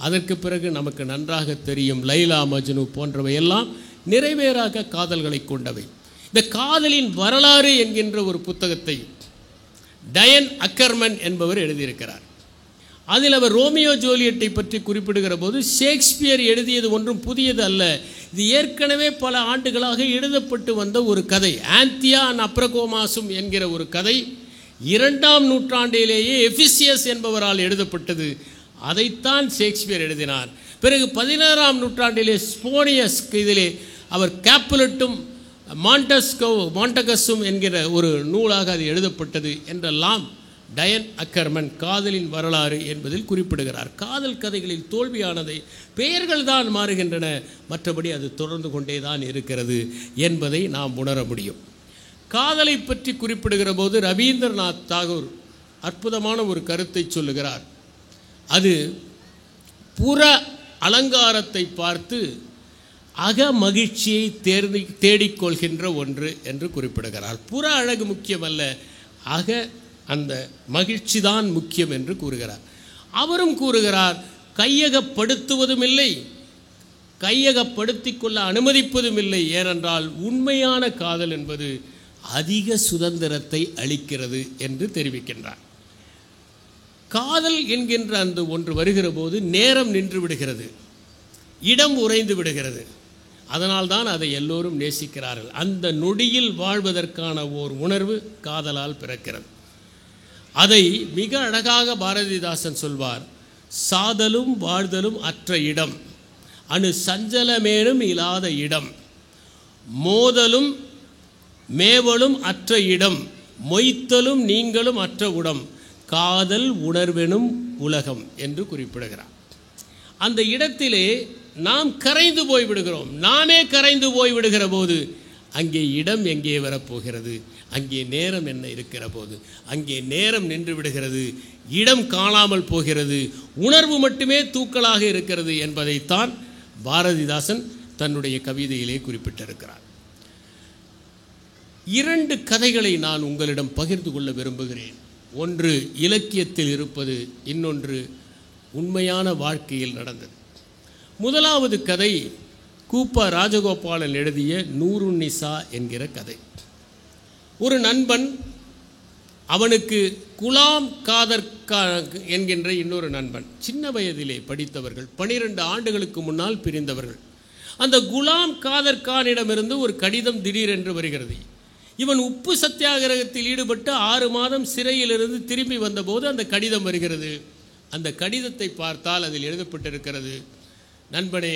அதற்கு பிறகு நமக்கு நன்றாக தெரியும் லைலா மஜ்னு போன்றவையெல்லாம் நிறைவேறாக காதல்களை கொண்டவை. இந்த காதலின் வரலாறு என்கின்ற ஒரு புத்தகத்தை டயன் அக்கர்மன் என்பவர் எழுதியிருக்கிறார். அதில் அவர் ரோமியோ ஜூலியட்டை பற்றி குறிப்பிடுகிற போது, ஷேக்ஸ்பியர் எழுதியது ஒன்றும் புதியது அல்ல, இது ஏற்கனவே பல ஆண்டுகளாக எழுதப்பட்டு வந்த ஒரு கதை. ஆந்தியா அண்ட் அப்ரகோமாசும் என்கிற ஒரு கதை 2ஆம் நூற்றாண்டிலேயே எஃபிசியஸ் என்பவரால் எழுதப்பட்டது. அதைத்தான் ஷேக்ஸ்பியர் எழுதினார். பிறகு 16ஆம் நூற்றாண்டிலே ஸ்போனியஸ் இதிலே அவர் கேப்புலட்டும் மாண்டகஸும் என்கிற ஒரு நூலாக அது எழுதப்பட்டது என்றெல்லாம் டயன் அக்கர்மன் காதலின் வரலாறு என்பதில் குறிப்பிடுகிறார். காதல் கதைகளில் தோல்வியானதை பெயர்கள் தான் மாறுகின்றன, மற்றபடி அது தொடர்ந்து கொண்டே தான் இருக்கிறது என்பதை நாம் உணர முடியும். காதலை பற்றி குறிப்பிடுகிற போது ரவீந்திரநாத் தாகூர் அற்புதமான ஒரு கருத்தை சொல்லுகிறார். அது புற அலங்காரத்தை பார்த்து அக மகிழ்ச்சியை தேடிக்கொள்கின்ற ஒன்று என்று குறிப்பிடுகிறார். புற அழகு முக்கியமல்ல, அக அந்த மகிழ்ச்சி தான் முக்கியம் என்று கூறுகிறார். அவரும் கூறுகிறார், கையகப்படுத்துவதும் இல்லை, கையகப்படுத்தி கொள்ள அனுமதிப்பதும் இல்லை. ஏனென்றால் உண்மையான காதல் என்பது அதிக சுதந்திரத்தை அளிக்கிறது என்று தெரிவிக்கின்றார். காதல் என்கின்ற அந்த ஒன்று வருகிற போது நேரம் நின்று விடுகிறது, இடம் உறைந்து விடுகிறது. அதனால்தான் அதை எல்லோரும் நேசிக்கிறார்கள். அந்த நொடியில் வாழ்வதற்கான ஓர் உணர்வு காதலால் பிறக்கிறது. அதை மிக அழகாக பாரதிதாசன் சொல்வார். சாதலும் வாழ்தலும் அற்ற இடம், அணு சஞ்சலமேனும் இல்லாத இடம், மோதலும் மேவலும் அற்ற இடம், மொய்த்தலும் நீங்களும் அற்ற உடம், காதல் உணர்வெனும் உலகம் என்று குறிப்பிடுகிறார். அந்த இடத்திலே நாம் கரைந்து போய்விடுகிறோம். நாமே கரைந்து போய்விடுகிற போது அங்கே இடம் எங்கே வரப்போகிறது? அங்கே நேரம் என்ன இருக்கிற போது அங்கே நேரம் நின்று விடுகிறது, இடம் காணாமல் போகிறது, உணர்வு மட்டுமே தூக்கலாக இருக்கிறது என்பதைத்தான் பாரதிதாசன் தன்னுடைய கவிதையிலே குறிப்பிட்டிருக்கிறார். 2 கதைகளை நான் உங்களிடம் பகிர்ந்து கொள்ள விரும்புகிறேன். ஒன்று இலக்கியத்தில் இருப்பது, இன்னொன்று உண்மையான வாழ்க்கையில் நடந்தது. முதலாவது கதை கூப்பா ராஜகோபாலன் எழுதிய நூருன்னிசா என்கிற கதை. ஒரு நண்பன், அவனுக்கு குலாம் காதர் என்கின்ற இன்னொரு நண்பன், சின்ன வயதிலே படித்தவர்கள், 12 ஆண்டுகளுக்கு முன்னால் பிரிந்தவர்கள். அந்த குலாம் காதர் கானிடமிருந்து ஒரு கடிதம் திடீரென்று வருகிறது. இவன் உப்பு சத்தியாகிரகத்தில் ஈடுபட்டு 6 மாதம் சிறையிலிருந்து திரும்பி வந்தபோது அந்த கடிதம் வருகிறது. அந்த கடிதத்தை பார்த்தால் அதில் எழுதப்பட்டிருக்கிறது, நண்பனே,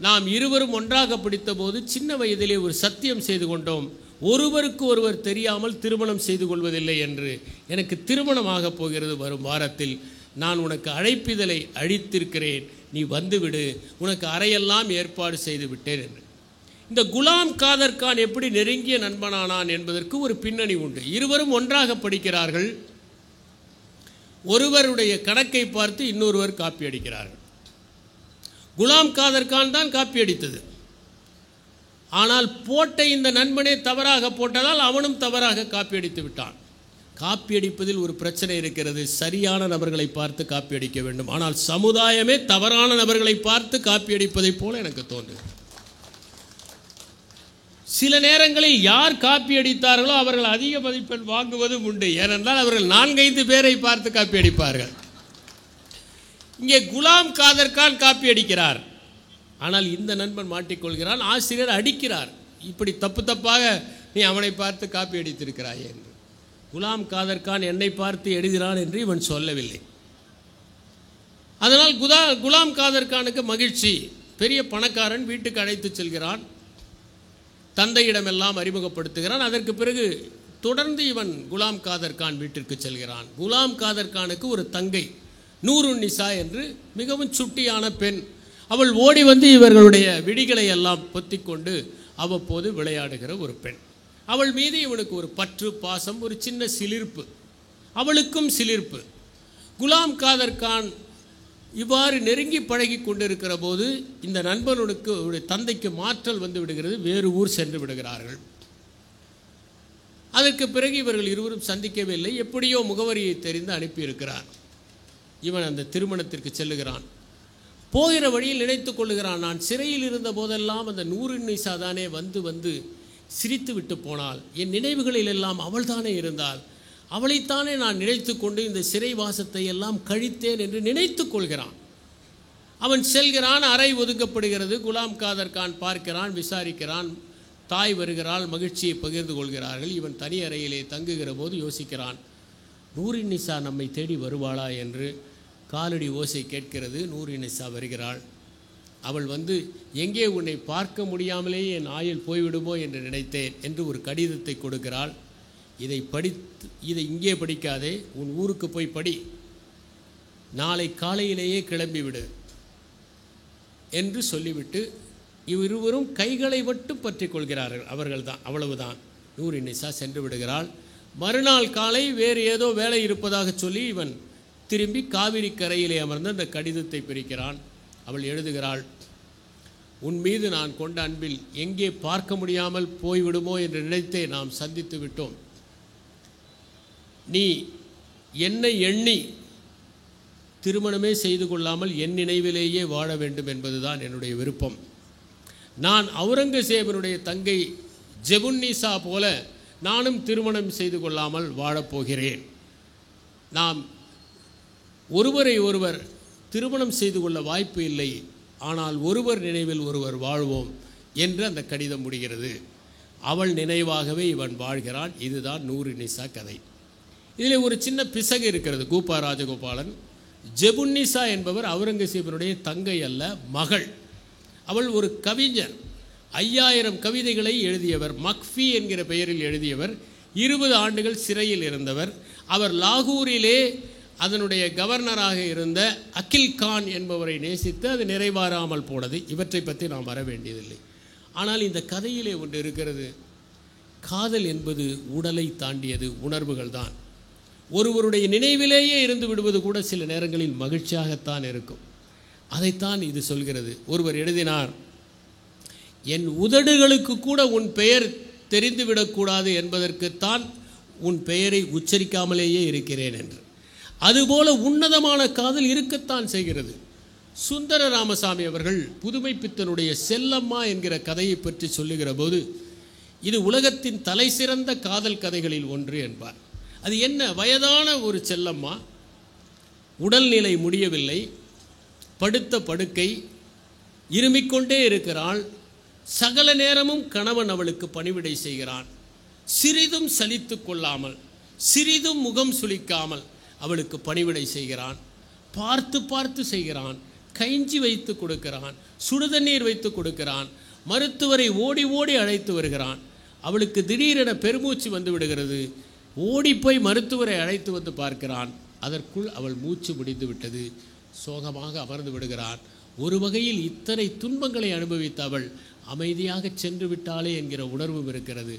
நாம் இருவரும் ஒன்றாக படித்தபோது சின்ன வயதிலே ஒரு சத்தியம் செய்து கொண்டோம், ஒருவருக்கு ஒருவர் தெரியாமல் திருமணம் செய்து கொள்வதில்லை என்று. எனக்கு திருமணமாக போகிறது வரும் வாரத்தில். நான் உனக்கு அழைப்பிதழை அழித்திருக்கிறேன், நீ வந்துவிடு, உனக்கு அறையெல்லாம் ஏற்பாடு செய்து விட்டேன் என்று. இந்த குலாம் காதர் கான் எப்படி நெருங்கிய நண்பனானான் என்பதற்கு ஒரு பின்னணி உண்டு. இருவரும் ஒன்றாக படிக்கிறார்கள். ஒருவருடைய கணக்கை பார்த்து இன்னொருவர் காப்பி அடிக்கிறார்கள். குலாம் காதர் கான் தான் காப்பி அடித்தது. ஆனால் போட்ட இந்த நண்பனே தவறாக போட்டதால் அவனும் தவறாக காப்பி அடித்து விட்டான். காப்பி அடிப்பதில் ஒரு பிரச்சனை இருக்கிறது. சரியான நபர்களை பார்த்து காப்பி அடிக்க வேண்டும். ஆனால் சமுதாயமே தவறான நபர்களை பார்த்து காப்பி அடிப்பதைப் போல எனக்கு தோன்றுகிறது. சில நேரங்களில் யார் காப்பி அடித்தார்களோ அவர்கள் அதிக மதிப்பெண் வாங்குவதும் உண்டு. ஏனென்றால் அவர்கள் 4-5 பேரை பார்த்து காப்பி அடிப்பார்கள். இங்கே குலாம் காதர் கான் காப்பி அடிக்கிறார். ஆனால் இந்த நண்பன் மாட்டிக்கொள்கிறான். ஆசிரியர் அடிக்கிறார், இப்படி தப்பு தப்பாக நீ அவனை பார்த்து காப்பி அடித்திருக்கிறாய் என்று. குலாம் காதர் கான் என்னை பார்த்து எழுதினான் என்று இவன் சொல்லவில்லை. அதனால் குலாம் காதர் கானுக்கு மகிழ்ச்சி. பெரிய பணக்காரன், வீட்டுக்கு அழைத்து செல்கிறான், தந்தையிடமெல்லாம் அறிமுகப்படுத்துகிறான். அதற்கு பிறகு தொடர்ந்து இவன் குலாம் காதர் கான் வீட்டிற்கு செல்கிறான். குலாம் காதர் கானுக்கு ஒரு தங்கை நூருன்னிசா என்று மிகவும் சுட்டியான பெண். அவள் ஓடி வந்து இவர்களுடைய விடிகளை எல்லாம் பொத்திக்கொண்டு அவ்வப்போது விளையாடுகிற ஒரு பெண். அவள் மீது இவனுக்கு ஒரு பற்று, பாசம், ஒரு சின்ன சிலிர்ப்பு, அவளுக்கும் சிலிர்ப்பு. குலாம் காதர் கான் இவ்வாறு நெருங்கி பழகி கொண்டிருக்கிற போது இந்த நண்பனுக்கு தந்தைக்கு மாற்றல் வந்து விடுகிறது, வேறு ஊர் சென்று விடுகிறார்கள். அதற்கு பிறகு இவர்கள் இருவரும் சந்திக்கவே இல்லை. எப்படியோ முகவரியை தெரிந்து அனுப்பியிருக்கிறார். இவன் அந்த திருமணத்திற்கு செல்லுகிறான். போகிற வழியில் நினைத்து கொள்ளுகிறான், நான் சிறையில் இருந்த போதெல்லாம் அந்த நூறுநிசா தானே வந்து வந்து சிரித்து விட்டு போனாள், என் நினைவுகளில் எல்லாம் அவள் தானே இருந்தாள், அவளைத்தானே நான் நினைத்து கொண்டு இந்த சிறைவாசத்தை எல்லாம் கழித்தேன் என்று நினைத்து கொள்கிறான். அவன் செல்கிறான். அறை ஒதுக்கப்படுகிறது. குலாம் காதர் கான் பார்க்கிறான், விசாரிக்கிறான். தாய் வருகிறாள், மகிழ்ச்சியை பகிர்ந்து கொள்கிறார்கள். இவன் தனி அறையிலே தங்குகிற போது யோசிக்கிறான், நூறுநிசா நம்மை தேடி வருவாளா என்று. காலடி ஓசை கேட்கிறது. நூறுநிசா வருகிறாள். அவள் வந்து, எங்கே உன்னை பார்க்க முடியாமலேயே என் ஆயுள் போய்விடுமோ என்று நினைத்தேன் என்று ஒரு கடிதத்தை கொடுக்கிறாள். இதை இங்கே படிக்காதே, உன் ஊருக்கு போய் படி, நாளை காலையிலேயே கிளம்பிவிடு என்று சொல்லிவிட்டு இருவரும் கைகளை மட்டும் பற்றி கொள்கிறார்கள். அவர்கள்தான், அவ்வளவுதான். நூறுநிசா சென்று விடுகிறாள். மறுநாள் காலை வேறு ஏதோ வேலை இருப்பதாக சொல்லி இவன் திரும்பி காவிரி கரையிலே அமர்ந்து அந்த கடிதத்தை பிரிக்கிறான். அவள் எழுதுகிறாள், உன் மீது நான் கொண்ட அன்பில் எங்கே பார்க்க முடியாமல் போய்விடுமோ என்று நினைத்தே நாம் சந்தித்து விட்டோம். நீ என்னை எண்ணி திருமணமே செய்து கொள்ளாமல் என் நினைவிலேயே வாழ வேண்டும் என்பதுதான் என்னுடைய விருப்பம். நான் அவுரங்கசீபனுடைய தங்கை ஜெபுன்னிசா போல நானும் திருமணம் செய்து கொள்ளாமல் வாழப்போகிறேன். நாம் ஒருவரை ஒருவர் திருமணம் செய்து கொள்ள வாய்ப்பு இல்லை, ஆனால் ஒருவர் நினைவில் ஒருவர் வாழ்வோம் என்று அந்த கடிதம் முடிகிறது. அவள் நினைவாகவே இவன் வாழ்கிறான். இதுதான் நூறுநிசா கதை. இதில் ஒரு சின்ன பிசகு இருக்கிறது. கூப்பா ராஜகோபாலன், ஜெபுன்னிசா என்பவர் அவுரங்கசீபனுடைய தங்கை அல்ல, மகள். அவள் ஒரு கவிஞர். 5000 கவிதைகளை எழுதியவர். மக்ஃபி என்கிற பெயரில் எழுதியவர். 20 ஆண்டுகள் சிறையில் இருந்தவர். அவர் லாகூரிலே அதனுடைய கவர்னராக இருந்த அகில் கான் என்பவரை நேசித்து அது நிறைவேறாமல் போனது. இவற்றை பற்றி நாம் வர வேண்டியதில்லை. ஆனால் இந்த கதையிலே ஒன்று இருக்கிறது. காதல் என்பது உடலை தாண்டியது, உணர்வுகள் தான். ஒருவருடைய நினைவிலேயே இருந்து விடுவது கூட சில நேரங்களில் மகிழ்ச்சியாகத்தான் இருக்கும். அதைத்தான் இது சொல்கிறது. ஒருவர் எழுதினார், என் உதடுகளுக்கு கூட உன் பெயர் தெரிந்துவிடக்கூடாது என்பதற்குத்தான் உன் பெயரை உச்சரிக்காமலேயே இருக்கிறேன் என்று. அதுபோல உன்னதமான காதல் இருக்கத்தான் செய்கிறது. சுந்தர ராமசாமி அவர்கள் புதுமைப்பித்தனுடைய செல்லம்மா என்கிற கதையை பற்றி சொல்லுகிற போது, இது உலகத்தின் தலை சிறந்த காதல் கதைகளில் ஒன்று என்பார். அது என்ன? வயதான ஒரு செல்லம்மா, உடல்நிலை முடியவில்லை, படுத்த படுக்கை, இருமிக்கொண்டே இருக்கிறாள். சகல நேரமும் கணவன் அவளுக்கு பணிவிடை செய்கிறான். சிறிதும் சலித்து கொள்ளாமல், சிறிதும் முகம் சுளிக்காமல் அவளுக்கு பணிவிடை செய்கிறான். பார்த்து பார்த்து செய்கிறான். கைஞ்சி வைத்து கொடுக்கிறான், சுடுதண்ணீர் வைத்து கொடுக்கிறான். மருத்துவரை ஓடி ஓடி அழைத்து வருகிறான். அவளுக்கு திடீரென பெருமூச்சு வந்து விடுகிறது. ஓடிப்போய் மருத்துவரை அழைத்து வந்து பார்க்கிறான். அதற்குள் அவள் மூச்சு முடிந்து விட்டது. சோகமாக அமர்ந்து விடுகிறான். ஒரு வகையில் இத்தனை துன்பங்களை அனுபவித்த அவள் அமைதியாக சென்று விட்டாளே என்கிற உணர்வும் இருக்கிறது.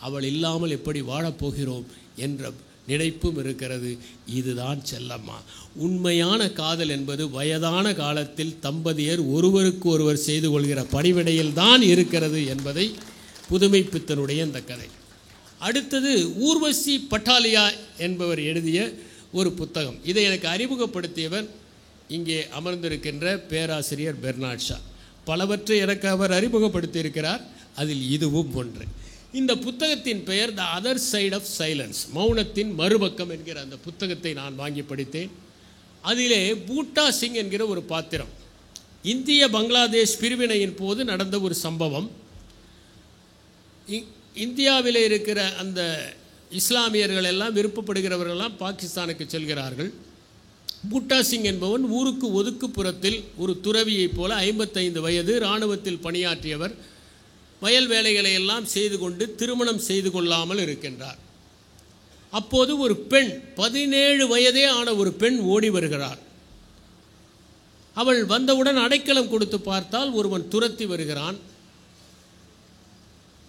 அவள் இல்லாமல் எப்படி வாழப்போகிறோம் என்ற நினைப்பும் இருக்கிறது. இதுதான் செல்லம்மா. உண்மையான காதல் என்பது வயதான காலத்தில் தம்பதியர் ஒருவருக்கு ஒருவர் செய்து கொள்கிற பணிவிடையில் தான் இருக்கிறது என்பதை புதுமைப்பித்தனுடைய இந்த கதை. அடுத்தது ஊர்வசி பட்டாலியா என்பவர் எழுதிய ஒரு புத்தகம். இதை எனக்கு அறிமுகப்படுத்தியவர் இங்கே அமர்ந்திருக்கின்ற பேராசிரியர் பெர்னாட் ஷா. பலவற்றை எனக்கு அவர் அறிமுகப்படுத்தியிருக்கிறார். அதில் இதுவும் ஒன்று. இந்த புத்தகத்தின் பெயர் the other side of silence, மௌனத்தின் மறுபக்கம் என்கிற அந்த புத்தகத்தை நான் வாங்கி படித்தேன். அதிலே பூட்டா சிங் என்கிற ஒரு பாத்திரம், இந்திய பங்களாதேஷ் பிரிவினையின் போது நடந்த ஒரு சம்பவம். இந்தியாவில் இருக்கிற அந்த இஸ்லாமியர்கள் எல்லாம், விருப்பப்படுகிறவர்களெல்லாம் பாகிஸ்தானுக்கு செல்கிறார்கள். பூட்டா சிங் என்பவன் ஊருக்கு ஒதுக்குப்புறத்தில் ஒரு துறவியைப் போல 55 வயது, இராணுவத்தில் பணியாற்றியவர், வயல் வேலைகளை எல்லாம் செய்து கொண்டு திருமணம் செய்து கொள்ளாமல் இருக்கின்றார். அப்போது ஒரு பெண், 17 வயதே ஆன ஒரு பெண் ஓடி வருகிறார். அவள் வந்தவுடன் அடைக்கலம் கொடுத்து பார்த்தால் ஒருவன் துரத்தி வருகிறான்.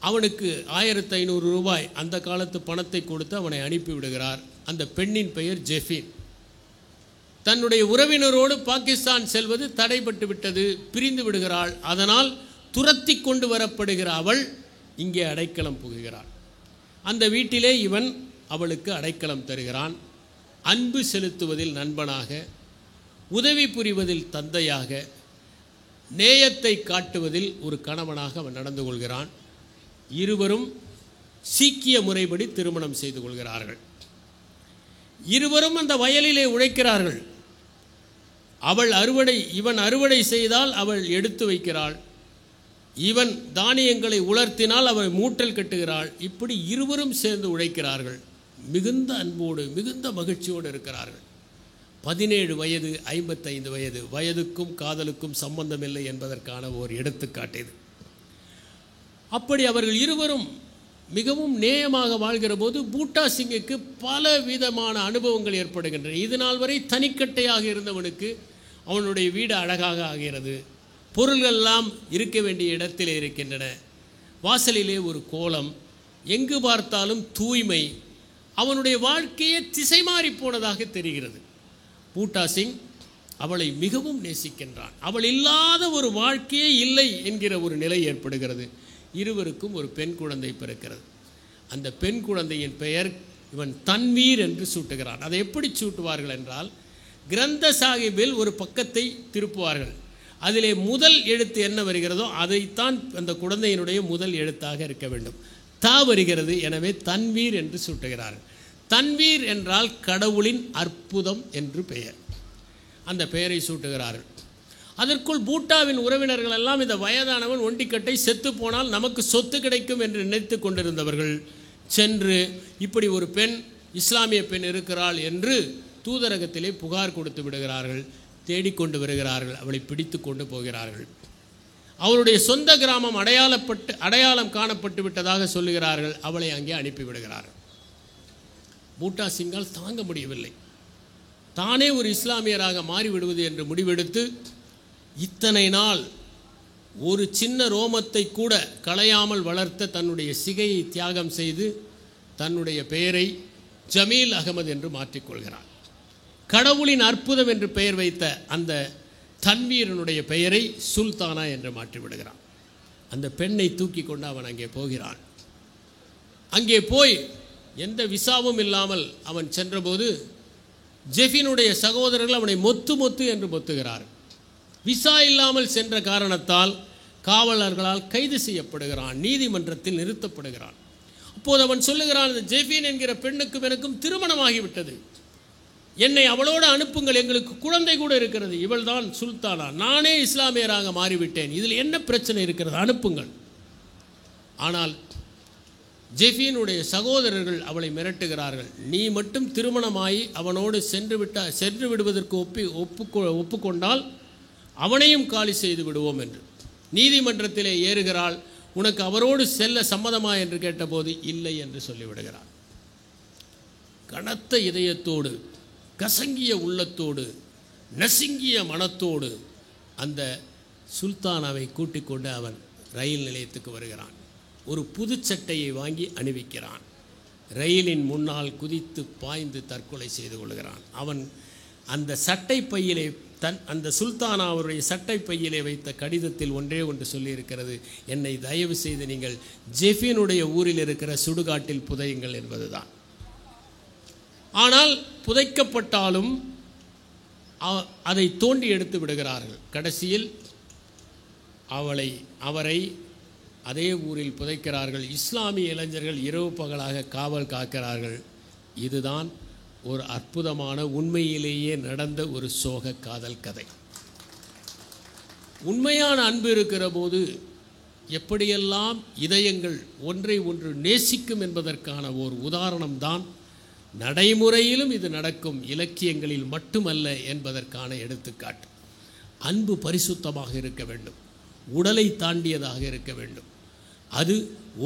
அவனுக்கு 1500 ரூபாய் அந்த காலத்து பணத்தை கொடுத்து அவனை அனுப்பிவிடுகிறார். அந்த பெண்ணின் பெயர் ஜெஃபின். தன்னுடைய உறவினரோடு பாகிஸ்தான் செல்வது தடைபட்டு விட்டது, பிரிந்து விடுகிறாள். அதனால் துரத்தி கொண்டு வரப்படுகிற அவள் இங்கே அடைக்கலம் புகுகிறாள். அந்த வீட்டிலே இவன் அவளுக்கு அடைக்கலம் தருகிறான். அன்பு செலுத்துவதில் நண்பனாக, உதவி புரிவதில் தந்தையாக, நேயத்தை காட்டுவதில் ஒரு கணவனாக அவன் நடந்து கொள்கிறான். இருவரும் சீக்கிய முறைப்படி திருமணம் செய்து கொள்கிறார்கள். இருவரும் அந்த வயலிலே உழைக்கிறார்கள். இவன் அறுவடை செய்தால் அவள் எடுத்து வைக்கிறாள். இவன் தானியங்களை உலர்த்தினால் அவள் மூட்டல் கட்டுகிறாள். இப்படி இருவரும் சேர்ந்து உழைக்கிறார்கள். மிகுந்த அன்போடு மிகுந்த மகிழ்ச்சியோடு இருக்கிறார்கள். 17 வயது 55 வயது, வயதுக்கும் காதலுக்கும் சம்பந்தமில்லை என்பதற்கான ஒரு எடுத்துக்காட்டு இது. அப்படி அவர்கள் இருவரும் மிகவும் நேயமாக வாழ்கிற போது பூட்டா சிங்குக்கு பல விதமான அனுபவங்கள் ஏற்படுகின்றன. இது நாள் வரை தனிக்கட்டையாக இருந்தவனுக்கு அவனுடைய வீடு அழகாக ஆகிறது. பொருள்களெல்லாம் இருக்க வேண்டிய இடத்திலே இருக்கின்றன. வாசலிலே ஒரு கோலம், எங்கு பார்த்தாலும் தூய்மை. அவனுடைய வாழ்க்கையே திசை மாறி போனதாக தெரிகிறது. பூட்டா சிங் அவளை மிகவும் நேசிக்கின்றான். அவள் இல்லாத ஒரு வாழ்க்கையே இல்லை என்கிற ஒரு நிலை ஏற்படுகிறது. இருவருக்கும் ஒரு பெண் குழந்தை பிறக்கிறது. அந்த பெண் குழந்தையின் பெயர் இவன் தன்வீர் என்று சூட்டுகிறான். அதை எப்படி சூட்டுவார்கள் என்றால், கிரந்த சாஹிபில் ஒரு பக்கத்தை திருப்புவார்கள். அதிலே முதல் எழுத்து என்ன வருகிறதோ அதைத்தான் அந்த குழந்தையினுடைய முதல் எழுத்தாக இருக்க வேண்டும். தா வருகிறது, எனவே தன்வீர் என்று சூட்டுகிறார்கள். தன்வீர் என்றால் கடவுளின் அற்புதம் என்று பெயர். அந்த பெயரை சூட்டுகிறார்கள். அதற்குள் பூட்டாவின் உறவினர்கள் எல்லாம் இந்த வயதானவன் ஒண்டிக்கட்டை செத்து போனால் நமக்கு சொத்து கிடைக்கும் என்று நினைத்து கொண்டிருந்தவர்கள் சென்று இப்படி ஒரு பெண், இஸ்லாமிய பெண் இருக்கிறாள் என்று தூதரகத்திலே புகார் கொடுத்து விடுகிறார்கள். தேடிக்கொண்டு வருகிறார்கள். அவளை பிடித்து கொண்டு போகிறார்கள். அவளுடைய சொந்த கிராமம் அடையாளம் காணப்பட்டு விட்டதாக சொல்லுகிறார்கள். அவளை அங்கே அனுப்பிவிடுகிறார்கள். பூட்டா சிங்கால் தாங்க முடியவில்லை. தானே ஒரு இஸ்லாமியராக மாறிவிடுவது என்று முடிவெடுத்து இத்தனை நாள் ஒரு சின்ன ரோமத்தை கூட களையாமல் வளர்த்த தன்னுடைய சிகையை தியாகம் செய்து தன்னுடைய பெயரை ஜமீல் அகமது என்று மாற்றிக்கொள்கிறார். கடவுளின் அற்புதம் என்று பெயர் வைத்த அந்த தன்வீரனுடைய பெயரை சுல்தானா என்று மாற்றிவிடுகிறான். அந்த பெண்ணை தூக்கி கொண்டு அவன் அங்கே போகிறான். அங்கே போய் எந்த விசாவும் இல்லாமல் அவன் சென்றபோது ஜெஃபினுடைய சகோதரர்கள் அவனை மொத்து என்று மொத்துகிறார். விசா இல்லாமல் சென்ற காரணத்தால் காவலர்களால் கைது செய்யப்படுகிறான். நீதிமன்றத்தில் நிறுத்தப்படுகிறான். அப்போது அவன் சொல்லுகிறான், இந்த ஜெஃபின் என்கிற பெண்ணுக்கும் எனக்கும் திருமணமாகிவிட்டது, என்னை அவளோடு அனுப்புங்கள், எங்களுக்கு குழந்தை கூட இருக்கிறது, இவள் தான் சுல்தானா, நானே இஸ்லாமியராக மாறிவிட்டேன், இதில் என்ன பிரச்சனை இருக்கிறது, அனுப்புங்கள். ஆனால் ஜெஃபினுடைய சகோதரர்கள் அவளை மிரட்டுகிறார்கள். நீ மட்டும் திருமணமாகி அவனோடு சென்று விடுவதற்கு ஒப்புக்கொண்டால் அவனையும் காலி செய்து விடுவோம் என்று. நீதிமன்றத்திலே ஏறுகிறாள். உனக்கு அவரோடு செல்ல சம்மதமா என்று கேட்டபோது இல்லை என்று சொல்லிவிடுகிறார். கனத்த இதயத்தோடு, கசங்கிய உள்ளத்தோடு, நசுங்கிய மனத்தோடு அந்த சுல்தானாவை கூட்டிக் கொண்டு அவன் ரயில் நிலையத்துக்கு வருகிறான். ஒரு புது சட்டையை வாங்கி அணிவிக்கிறான். ரயிலின் முன்னால் குதித்து பாய்ந்து தற்கொலை செய்து கொள்கிறான். அவன் அந்த சட்டை பையிலே அந்த சுல்தானா அவருடைய சட்டை பையிலே வைத்த கடிதத்தில் ஒன்றே ஒன்று சொல்லியிருக்கிறது, என்னை தயவு செய்து நீங்கள் ஜெஃபினுடைய ஊரில் இருக்கிற சுடுகாட்டில் புதையுங்கள் என்பதுதான். ஆனால் புதைக்கப்பட்டாலும் அதை தோண்டி எடுத்து விடுகிறார்கள். கடைசியில் அவரை அதே ஊரில் புதைக்கிறார்கள். இஸ்லாமிய இளைஞர்கள் இரவு பகலாக காவல் காக்கிறார்கள். இதுதான் ஒரு அற்புதமான உண்மையிலேயே நடந்த ஒரு சோக காதல் கதை. உண்மையான அன்பு இருக்கிற போது எப்படியெல்லாம் இதயங்கள் ஒன்றை ஒன்று நேசிக்கும் என்பதற்கான ஒரு உதாரணம்தான் நடைமுறையிலும் இது நடக்கும், இலக்கியங்களில் மட்டுமல்ல என்பதற்கான எடுத்துக்காட்டு. அன்பு பரிசுத்தமாக இருக்க வேண்டும், உடலை தாண்டியதாக இருக்க வேண்டும், அது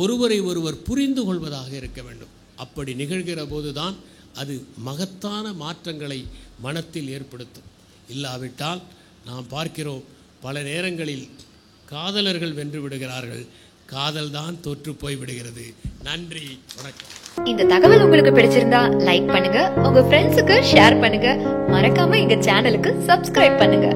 ஒருவரை ஒருவர் புரிந்து கொள்வதாக இருக்க வேண்டும். அப்படி நிகழ்கிற போதுதான் அது மகத்தான மாற்றங்களை மனத்தில் ஏற்படுத்தும். இல்லாவிட்டால் நாம் பார்க்கிறோம் பல நேரங்களில் காதலர்கள் வென்று விடுகிறார்கள், காதல் தான் தோற்று போய் விடுகிறது. நன்றி, வணக்கம். இந்த தகவல் உங்களுக்கு பிடிச்சிருந்தா லைக் பண்ணுங்க, உங்க ஃப்ரெண்ட்ஸுக்கு ஷேர் பண்ணுங்க, மறக்காம எங்க சேனலுக்கு சப்ஸ்கிரைப் பண்ணுங்க.